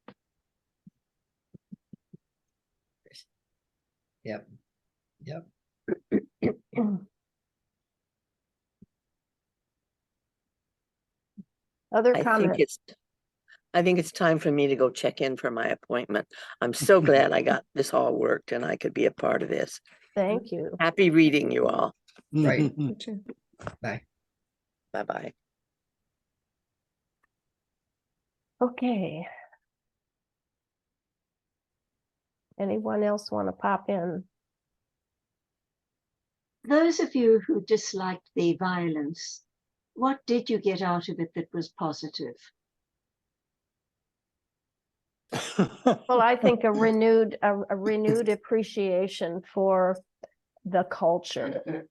Yep. Other I comments? think it's time for me to go check in for my appointment. I'm so glad I got this all worked and I could be a part of this. Thank you. Happy reading, you all. Right. Bye. Bye-bye. Okay. Anyone else want to pop in? Those of you who disliked the violence, what did you get out of it that was positive? Well, I think a renewed appreciation for the culture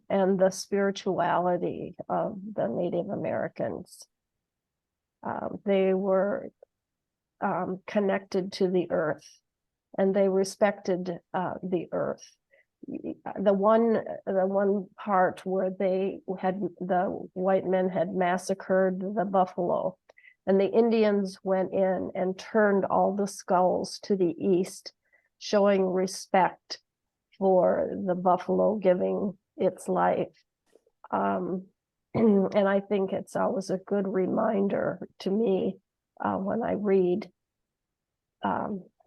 and the spirituality of the Native Americans. They were connected to the earth, and they respected the earth. The one part where the white men had massacred the buffalo, and the Indians went in and turned all the skulls to the east, showing respect for the buffalo giving its life. And I think it's always a good reminder to me when I read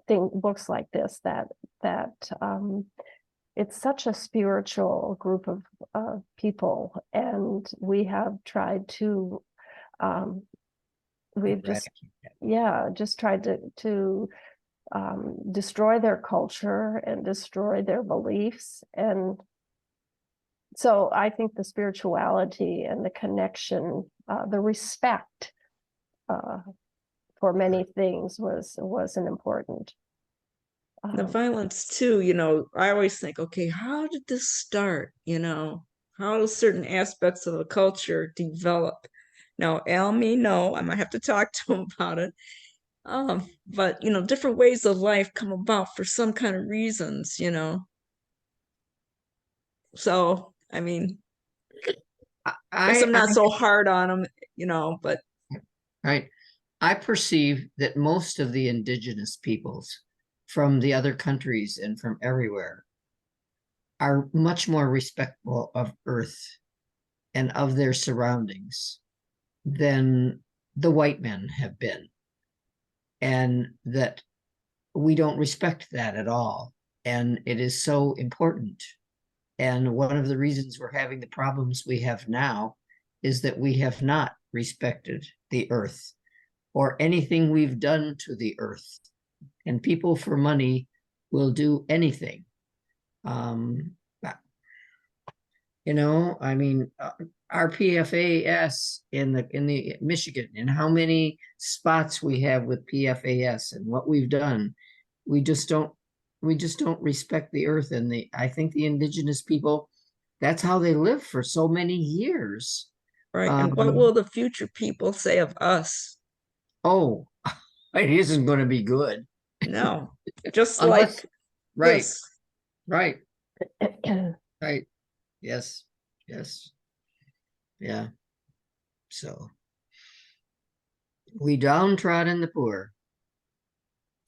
books like this, that it's such a spiritual group of people, and we have tried to we've just, eradicate that. yeah, just tried to destroy their culture and destroy their beliefs. And so I think the spirituality and the connection, the respect for many things was an important. The violence too, you know, I always think, okay, how did this start? You know, how do certain aspects of the culture develop? Now, Al may know, I might have to talk to him about it. But you know, different ways of life come about for some kind of reasons, you know. So, I mean, I guess I'm not so hard on them, you know, but Right. I perceive that most of the indigenous peoples from the other countries and from everywhere are much more respectful of Earth and of their surroundings than the white men have been. And that we don't respect that at all. And it is so important. And one of the reasons we're having the problems we have now is that we have not respected the earth or anything we've done to the earth. And people for money will do anything. You know, I mean, our PFAS in the Michigan, and how many spots we have with PFAS and what we've done, we just don't respect the earth. And I think the indigenous people, that's how they live for so many years. right. And what will the future people say of us? Oh, it isn't going to be good. No, just Unless, like right, this. right, right. Yes, yes, yeah. So we downtrodden the poor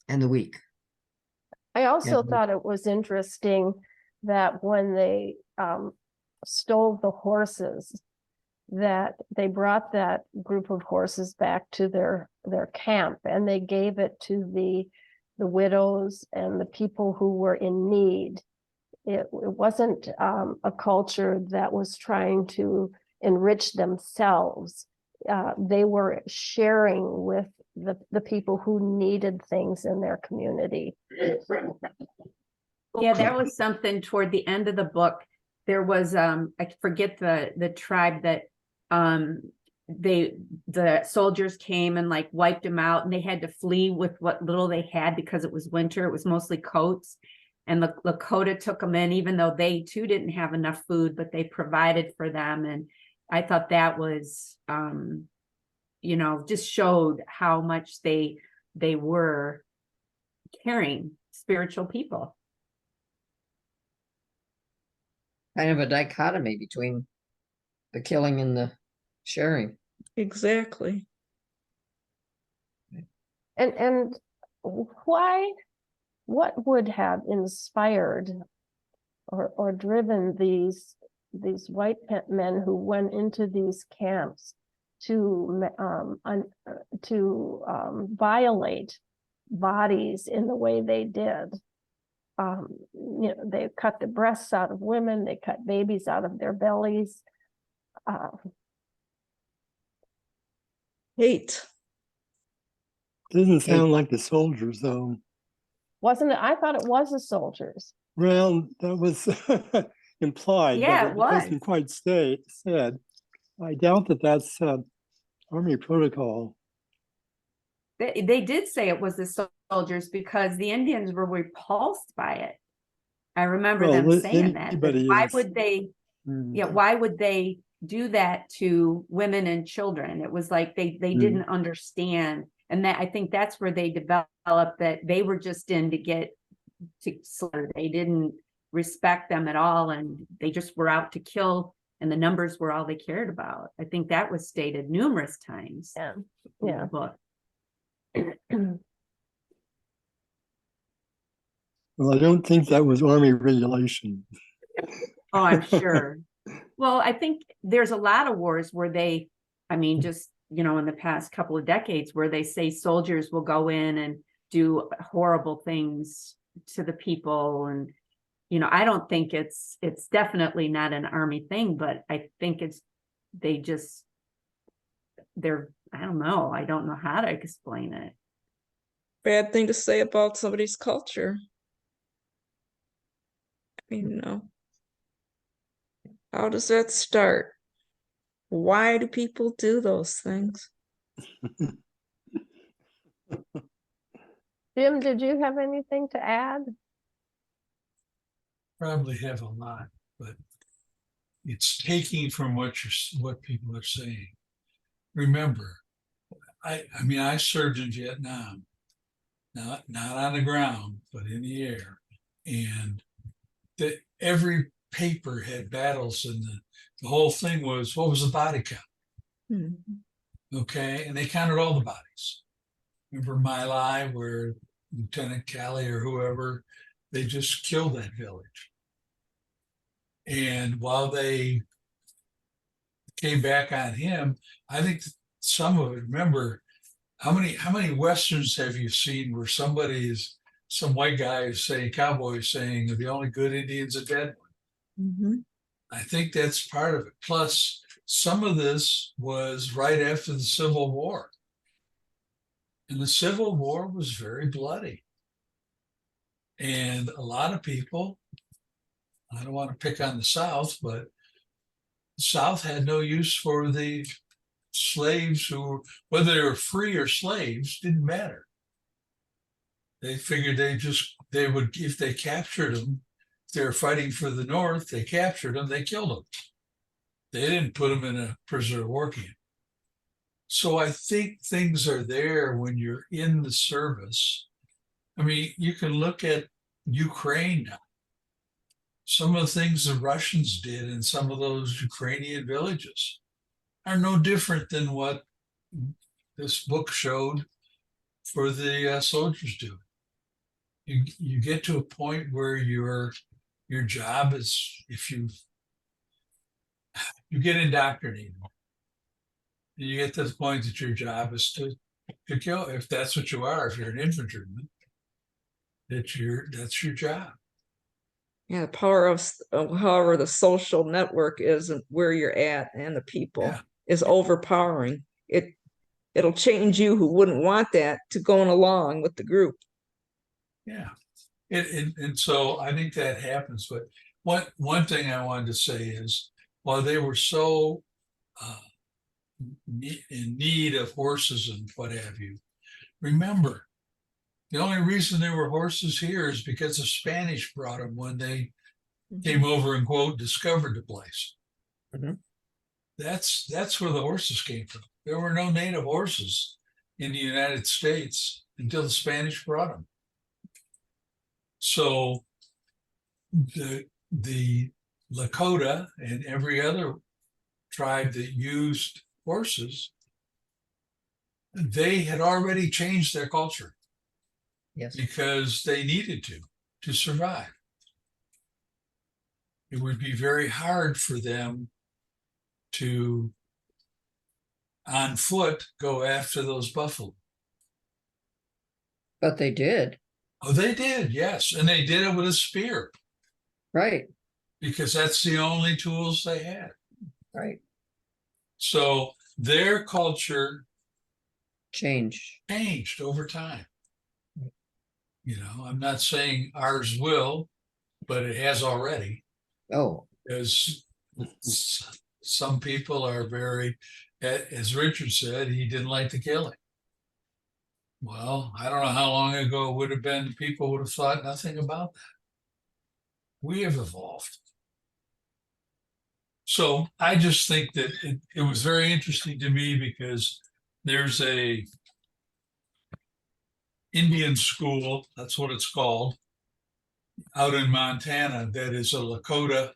and the weak. I also Yeah. thought it was interesting that when they stole the horses, that they brought that group of horses back to their camp, and they gave it to the widows and the people who were in need. It wasn't a culture that was trying to enrich themselves. They were sharing with the people who needed things in their community. Yeah, that was something toward the end of the book. There was I forget the tribe that the soldiers came and like wiped them out, and they had to flee with what little they had because it was winter. It was mostly coats. And the Lakota took them in, even though they too didn't have enough food, but they provided for them. And I thought that was, you know, just showed how much they were caring, spiritual people. Kind of a dichotomy between the killing and the sharing. Exactly. And why? What would have inspired or driven these white men who went into these camps to violate bodies in the way they did? You know, they cut the breasts out of women, they cut babies out of their bellies. Hate. Doesn't sound like the soldiers, though. Wasn't it? I thought it was the soldiers. Well, that was implied, Yeah, but it it was. wasn't quite said. I doubt that that's Army protocol. They did say it was the soldiers because the Indians were repulsed by it. I remember them saying that. But why would they? Yeah, why would they do that to women and children? It was like they didn't understand. And that I think that's where they developed that they were just in to get to slaughter. They didn't respect them at all, and they just were out to kill, and the numbers were all they cared about. I think that was stated numerous times in the book. Well, I don't think that was Army regulation. Oh, I'm sure. Well, I think there's a lot of wars where they, I mean, just, you know, in the past couple of decades where they say soldiers will go in and do horrible things to the people. And, you know, I don't think it's definitely not an Army thing, but I think they just I don't know. I don't know how to explain it. Bad thing to say about somebody's culture. I mean, you know, how does that start? Why do people do those things? Jim, did you have anything to add? Probably have a lot, but it's taking from what people are saying. Remember, I mean, I served in Vietnam, not on the ground, but in the air, and that every paper had battles, and the whole thing was, what was the body count? Okay, and they counted all the bodies. Remember My Lai, where Lieutenant Calley or whoever, they just killed that village. And while they came back on him, I think some of it, remember, how many Westerns have you seen where some white guy is saying, cowboy is saying, the only good Indian's a dead one? I think that's part of it. Plus, some of this was right after the Civil War. And the Civil War was very bloody. And a lot of people, I don't want to pick on the South, but the South had no use for the slaves who, whether they were free or slaves, didn't matter. They figured they would, if they captured them, if they were fighting for the North, they captured them, they killed them. They didn't put them in a prisoner of war camp. So I think things are there when you're in the service. I mean, you can look at Ukraine now. Some of the things the Russians did in some of those Ukrainian villages are no different than what this book showed for the soldiers do. You get to a point where your job is, if you get indoctrinated, you get to the point that your job is to kill. If that's what you are, if you're an infantryman, that's your job. Yeah, the power of however the social network is and where you're at and the people is overpowering. It'll change you who wouldn't want that to going along with the group. Yeah. And so I think that happens. But one thing I wanted to say is, while they were so in need of horses and what have you, remember, the only reason there were horses here is because the Spanish brought them when they came over and, quote, discovered the place. That's where the horses came from. There were no native horses in the United States until the Spanish brought them. So the Lakota and every other tribe that used horses, they had already changed their culture. Yes. Because they needed to survive. It would be very hard for them to, on foot, go after those buffalo. But they did. Oh, they did, yes. And they did it with a spear. Right. Because that's the only tools they had. Right. So their culture changed over time. You know, I'm not saying ours will, but it has already. Oh. Because some people are very, as Richard said, he didn't like the killing. Well, I don't know how long ago it would have been, people would have thought nothing about that. We have evolved. So I just think that it was very interesting to me because there's a Indian school, that's what it's called, out in Montana that is a Lakota,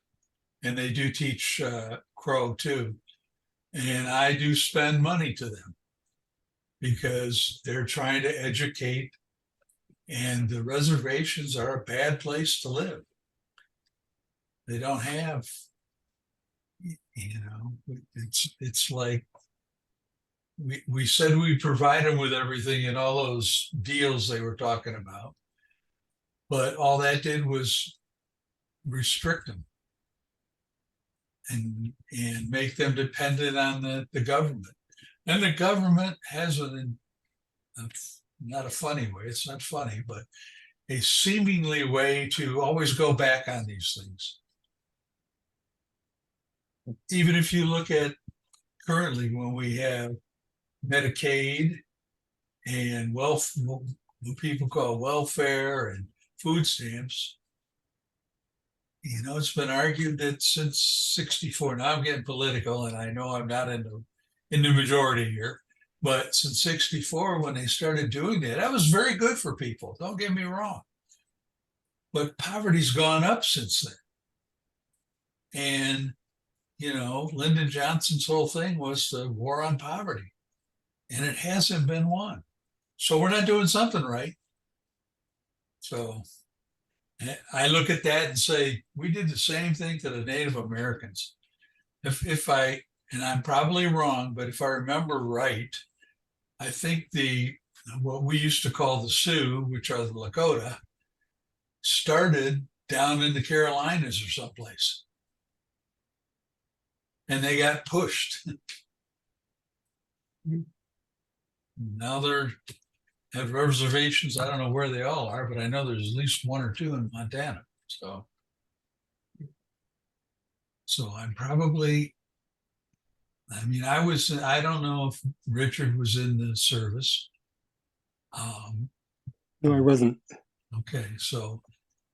and they do teach Crow too. And I do spend money to them because they're trying to educate, and the reservations are a bad place to live. They don't have, you know, it's like we said we provide them with everything and all those deals they were talking about, but all that did was restrict them and make them dependent on the government. And the government has not a funny way, it's not funny, but a seemingly way to always go back on these things. Even if you look at currently when we have Medicaid and what people call welfare and food stamps, you know, it's been argued that since 64, now I'm getting political and I know I'm not in the majority here, but since 64, when they started doing that, that was very good for people. Don't get me wrong. But poverty's gone up since then. And, you know, Lyndon Johnson's whole thing was the war on poverty, and it hasn't been won. So we're not doing something right. So I look at that and say, we did the same thing to the Native Americans. If I, and I'm probably wrong, but if I remember right, I think what we used to call the Sioux, which are the Lakota, started down in the Carolinas or someplace. And they got pushed. Now they're have reservations. I don't know where they all are, but I know there's at least one or two in Montana. So I'm probably, I mean, I don't know if Richard was in the service. No, I wasn't. Okay, so,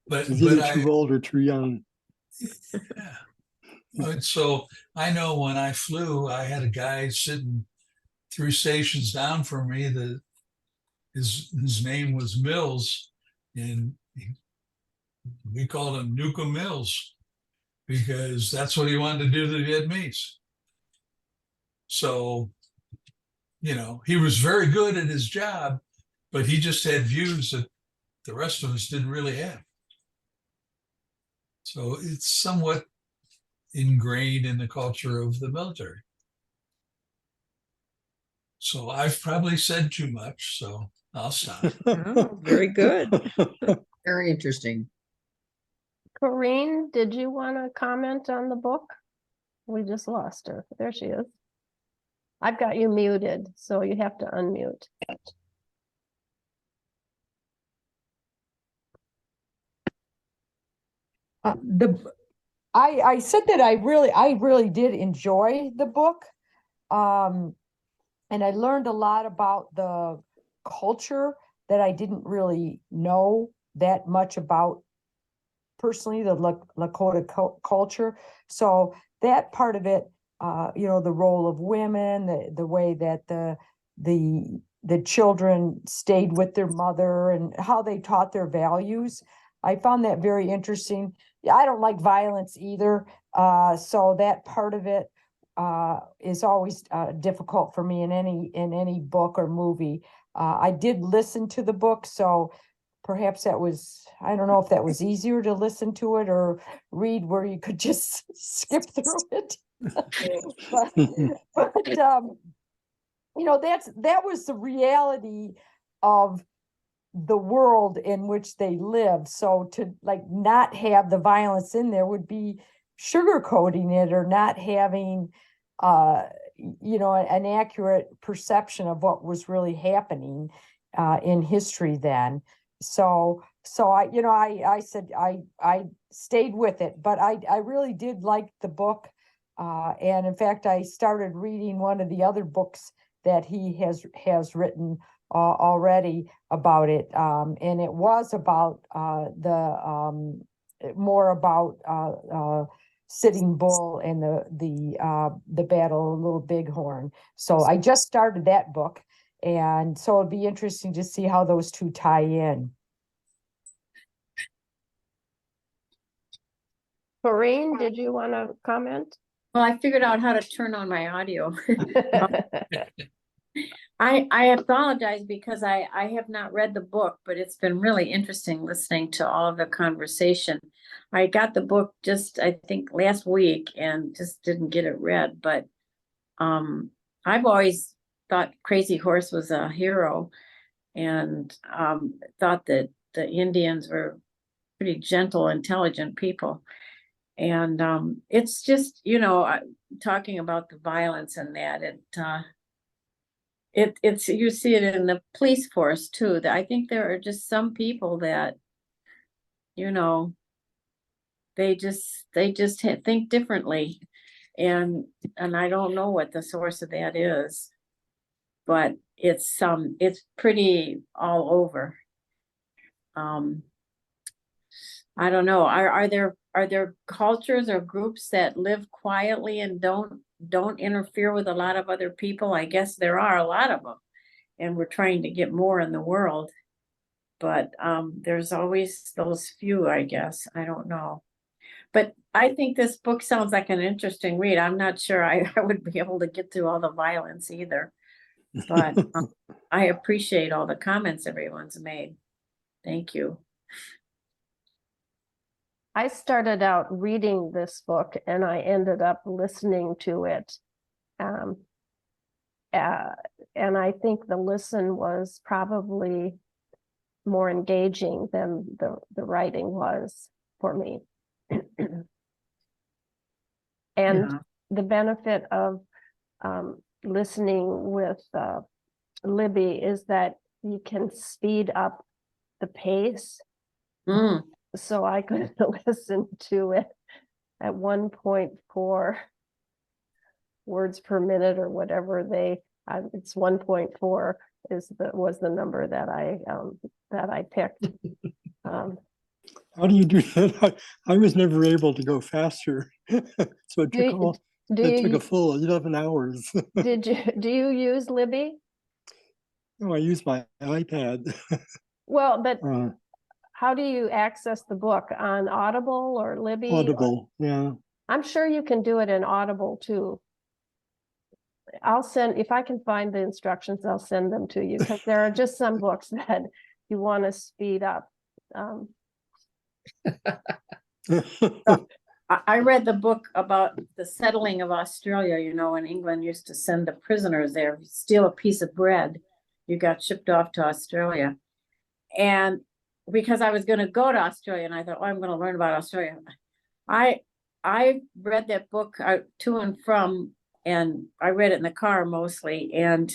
but Was either too old or too young. Yeah. But so I know when I flew, I had a guy sitting 3 stations down from me that his name was Mills, and we called him Nuka Mills because that's what he wanted to do to the Vietnamese. So, you know, he was very good at his job, but he just had views that the rest of us didn't really have. So it's somewhat ingrained in the culture of the military. So I've probably said too much, so I'll stop. Oh, very good. Very interesting. Corinne, did you want to comment on the book? We just lost her. There she is. I've got you muted, so you have to unmute. I said that I really did enjoy the book. And I learned a lot about the culture that I didn't really know that much about personally, the Lakota culture. So that part of it, you know, the role of women, the way that the children stayed with their mother and how they taught their values. I found that very interesting. I don't like violence either. So that part of it is always difficult for me in any book or movie. I did listen to the book, so perhaps that was, I don't know if that was easier to listen to it or read where you could just skip through it. but you know, that was the reality of the world in which they live. So to like not have the violence in there would be sugarcoating it or not having you know, an accurate perception of what was really happening in history then. So I, you know, I said I stayed with it, but I really did like the book. And in fact, I started reading one of the other books that he has written already about it. And it was about more about Sitting Bull and the Battle of Little Bighorn. So I just started that book, and so it'd be interesting to see how those two tie in. Corinne, did you want to comment? Well, I figured out how to turn on my audio. I apologize because I have not read the book, but it's been really interesting listening to all of the conversation. I got the book just, I think, last week and just didn't get it read, but I've always thought Crazy Horse was a hero and thought that the Indians were pretty gentle, intelligent people. And it's just, you know, talking about the violence and that, it's, you see it in the police force too, that I think there are just some people that, you know, they just think differently. And I don't know what the source of that is, but it's pretty all over. I don't know. Are there cultures or groups that live quietly and don't interfere with a lot of other people? I guess there are a lot of them, and we're trying to get more in the world. But there's always those few, I guess. I don't know. But I think this book sounds like an interesting read. I'm not sure I would be able to get through all the violence either. But I appreciate all the comments everyone's made. Thank you. I started out reading this book and I ended up listening to it. And I think the listen was probably more engaging than the writing was for me. And the benefit of listening with Libby is that you can speed up the pace. So I could listen to it at 1.4 words per minute or whatever it's 1.4 was the number that I picked. How do you do that? I was never able to go faster. So it took a full 11 hours. Do you use Libby? No, I use my iPad. Well, but how do you access the book? On Audible or Libby? Audible, yeah. I'm sure you can do it in Audible too. I'll send, if I can find the instructions, I'll send them to you, because there are just some books that you want to speed up. I read the book about the settling of Australia, you know, when England used to send the prisoners there, steal a piece of bread, you got shipped off to Australia. And because I was going to go to Australia and I thought, oh, I'm going to learn about Australia. I read that book to and from, and I read it in the car mostly. And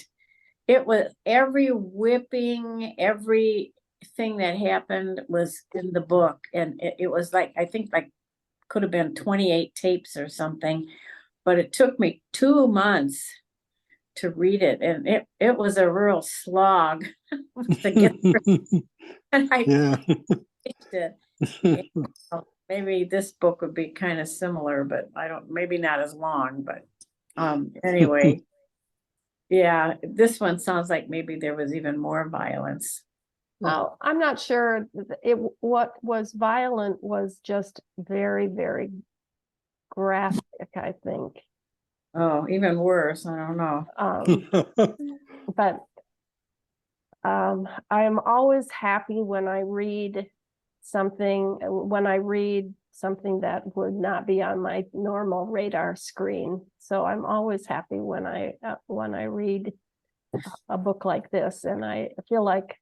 it was every whipping, everything that happened was in the book. And it was like, I think like could have been 28 tapes or something, but it took me 2 months to read it. And it was a real slog to get through. And I finished it. Maybe this book would be kind of similar, but maybe not as long, but anyway, yeah, this one sounds like maybe there was even more violence. Well, I'm not sure what was violent was just very, very graphic, I think. Oh, even worse, I don't know. But I'm always happy when I read something that would not be on my normal radar screen. So I'm always happy when I read a book like this, and I feel like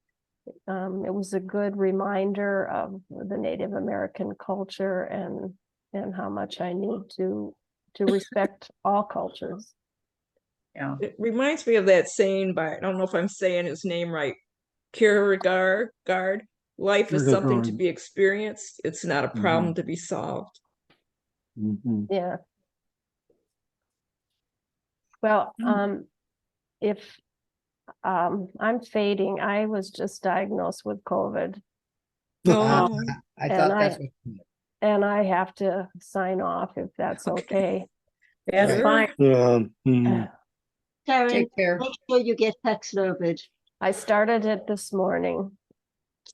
it was a good reminder of the Native American culture and how much I need to respect all cultures. Yeah. It reminds me of that saying by, I don't know if I'm saying his name right, Kierkegaard, life is something to be experienced. It's not a problem to be solved. Yeah. Well, if I'm fading, I was just diagnosed with COVID. I thought that's what and I have to sign off if that's okay. That's Sure. fine. Yeah. Karen, Take care. make sure you get Paxlovid. I started it this morning.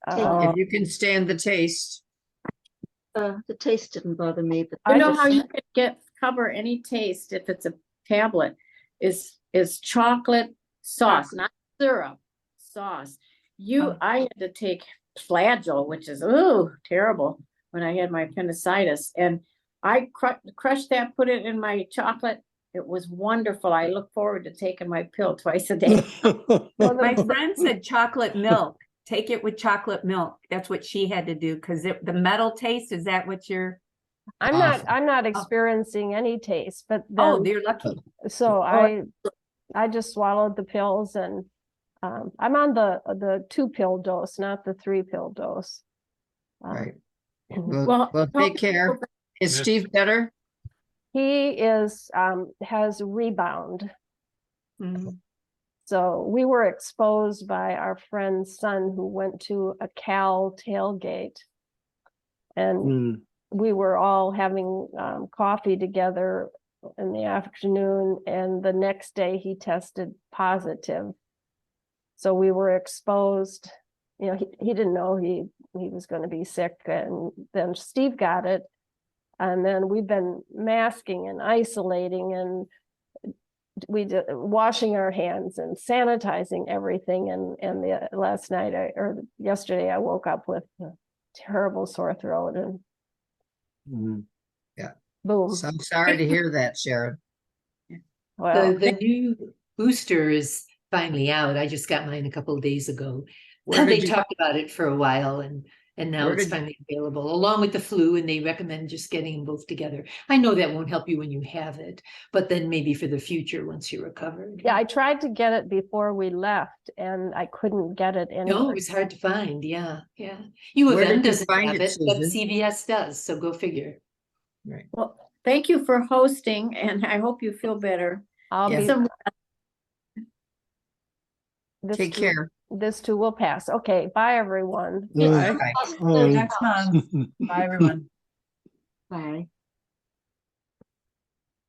If you can stand the taste. The taste didn't bother me, but You know how you could cover any taste if it's a tablet is chocolate sauce, not syrup, sauce. I had to take Flagyl, which is terrible, when I had my appendicitis, and I crushed that, put it in my chocolate. It was wonderful. I look forward to taking my pill twice a day. My friend said chocolate milk. Take it with chocolate milk. That's what she had to do, because the metal taste, is that what you're? I'm not experiencing any taste, but then, you're lucky. So I just swallowed the pills, and I'm on the 2-pill dose, not the 3-pill dose. Right. Well, Well, take care. Is Yes. Steve better? He is has rebound. Mhm. So we were exposed by our friend's son who went to a Cal tailgate, and Mm, we were all having coffee together in the afternoon, and the next day he tested positive. So we were exposed. You know, he didn't know he was going to be sick, and then Steve got it, and then we've been masking and isolating, and we did washing our hands and sanitizing everything. And last night or yesterday I woke up with a terrible sore throat, and mm. boom. So I'm sorry to hear that, Sharon. Well, The new booster is finally out. I just got mine a couple of days ago. Where They did you, talked about it for a while, and now Where it's did- finally available along with the flu, and they recommend just getting them both together. I know that won't help you when you have it, but then maybe for the future once you're recovered. yeah, I tried to get it before we left, and I couldn't get it No, anywhere. it was hard to find. Yeah, yeah. U of Where M did you doesn't find have it, it, but Susan? CVS does. So go figure. right. Well, thank you for hosting, and I hope you feel better. I'll Yeah. be Some- this Take too- care. This too will pass. Okay, bye everyone. Bye. Bye. See you next month. Bye, everyone. Bye.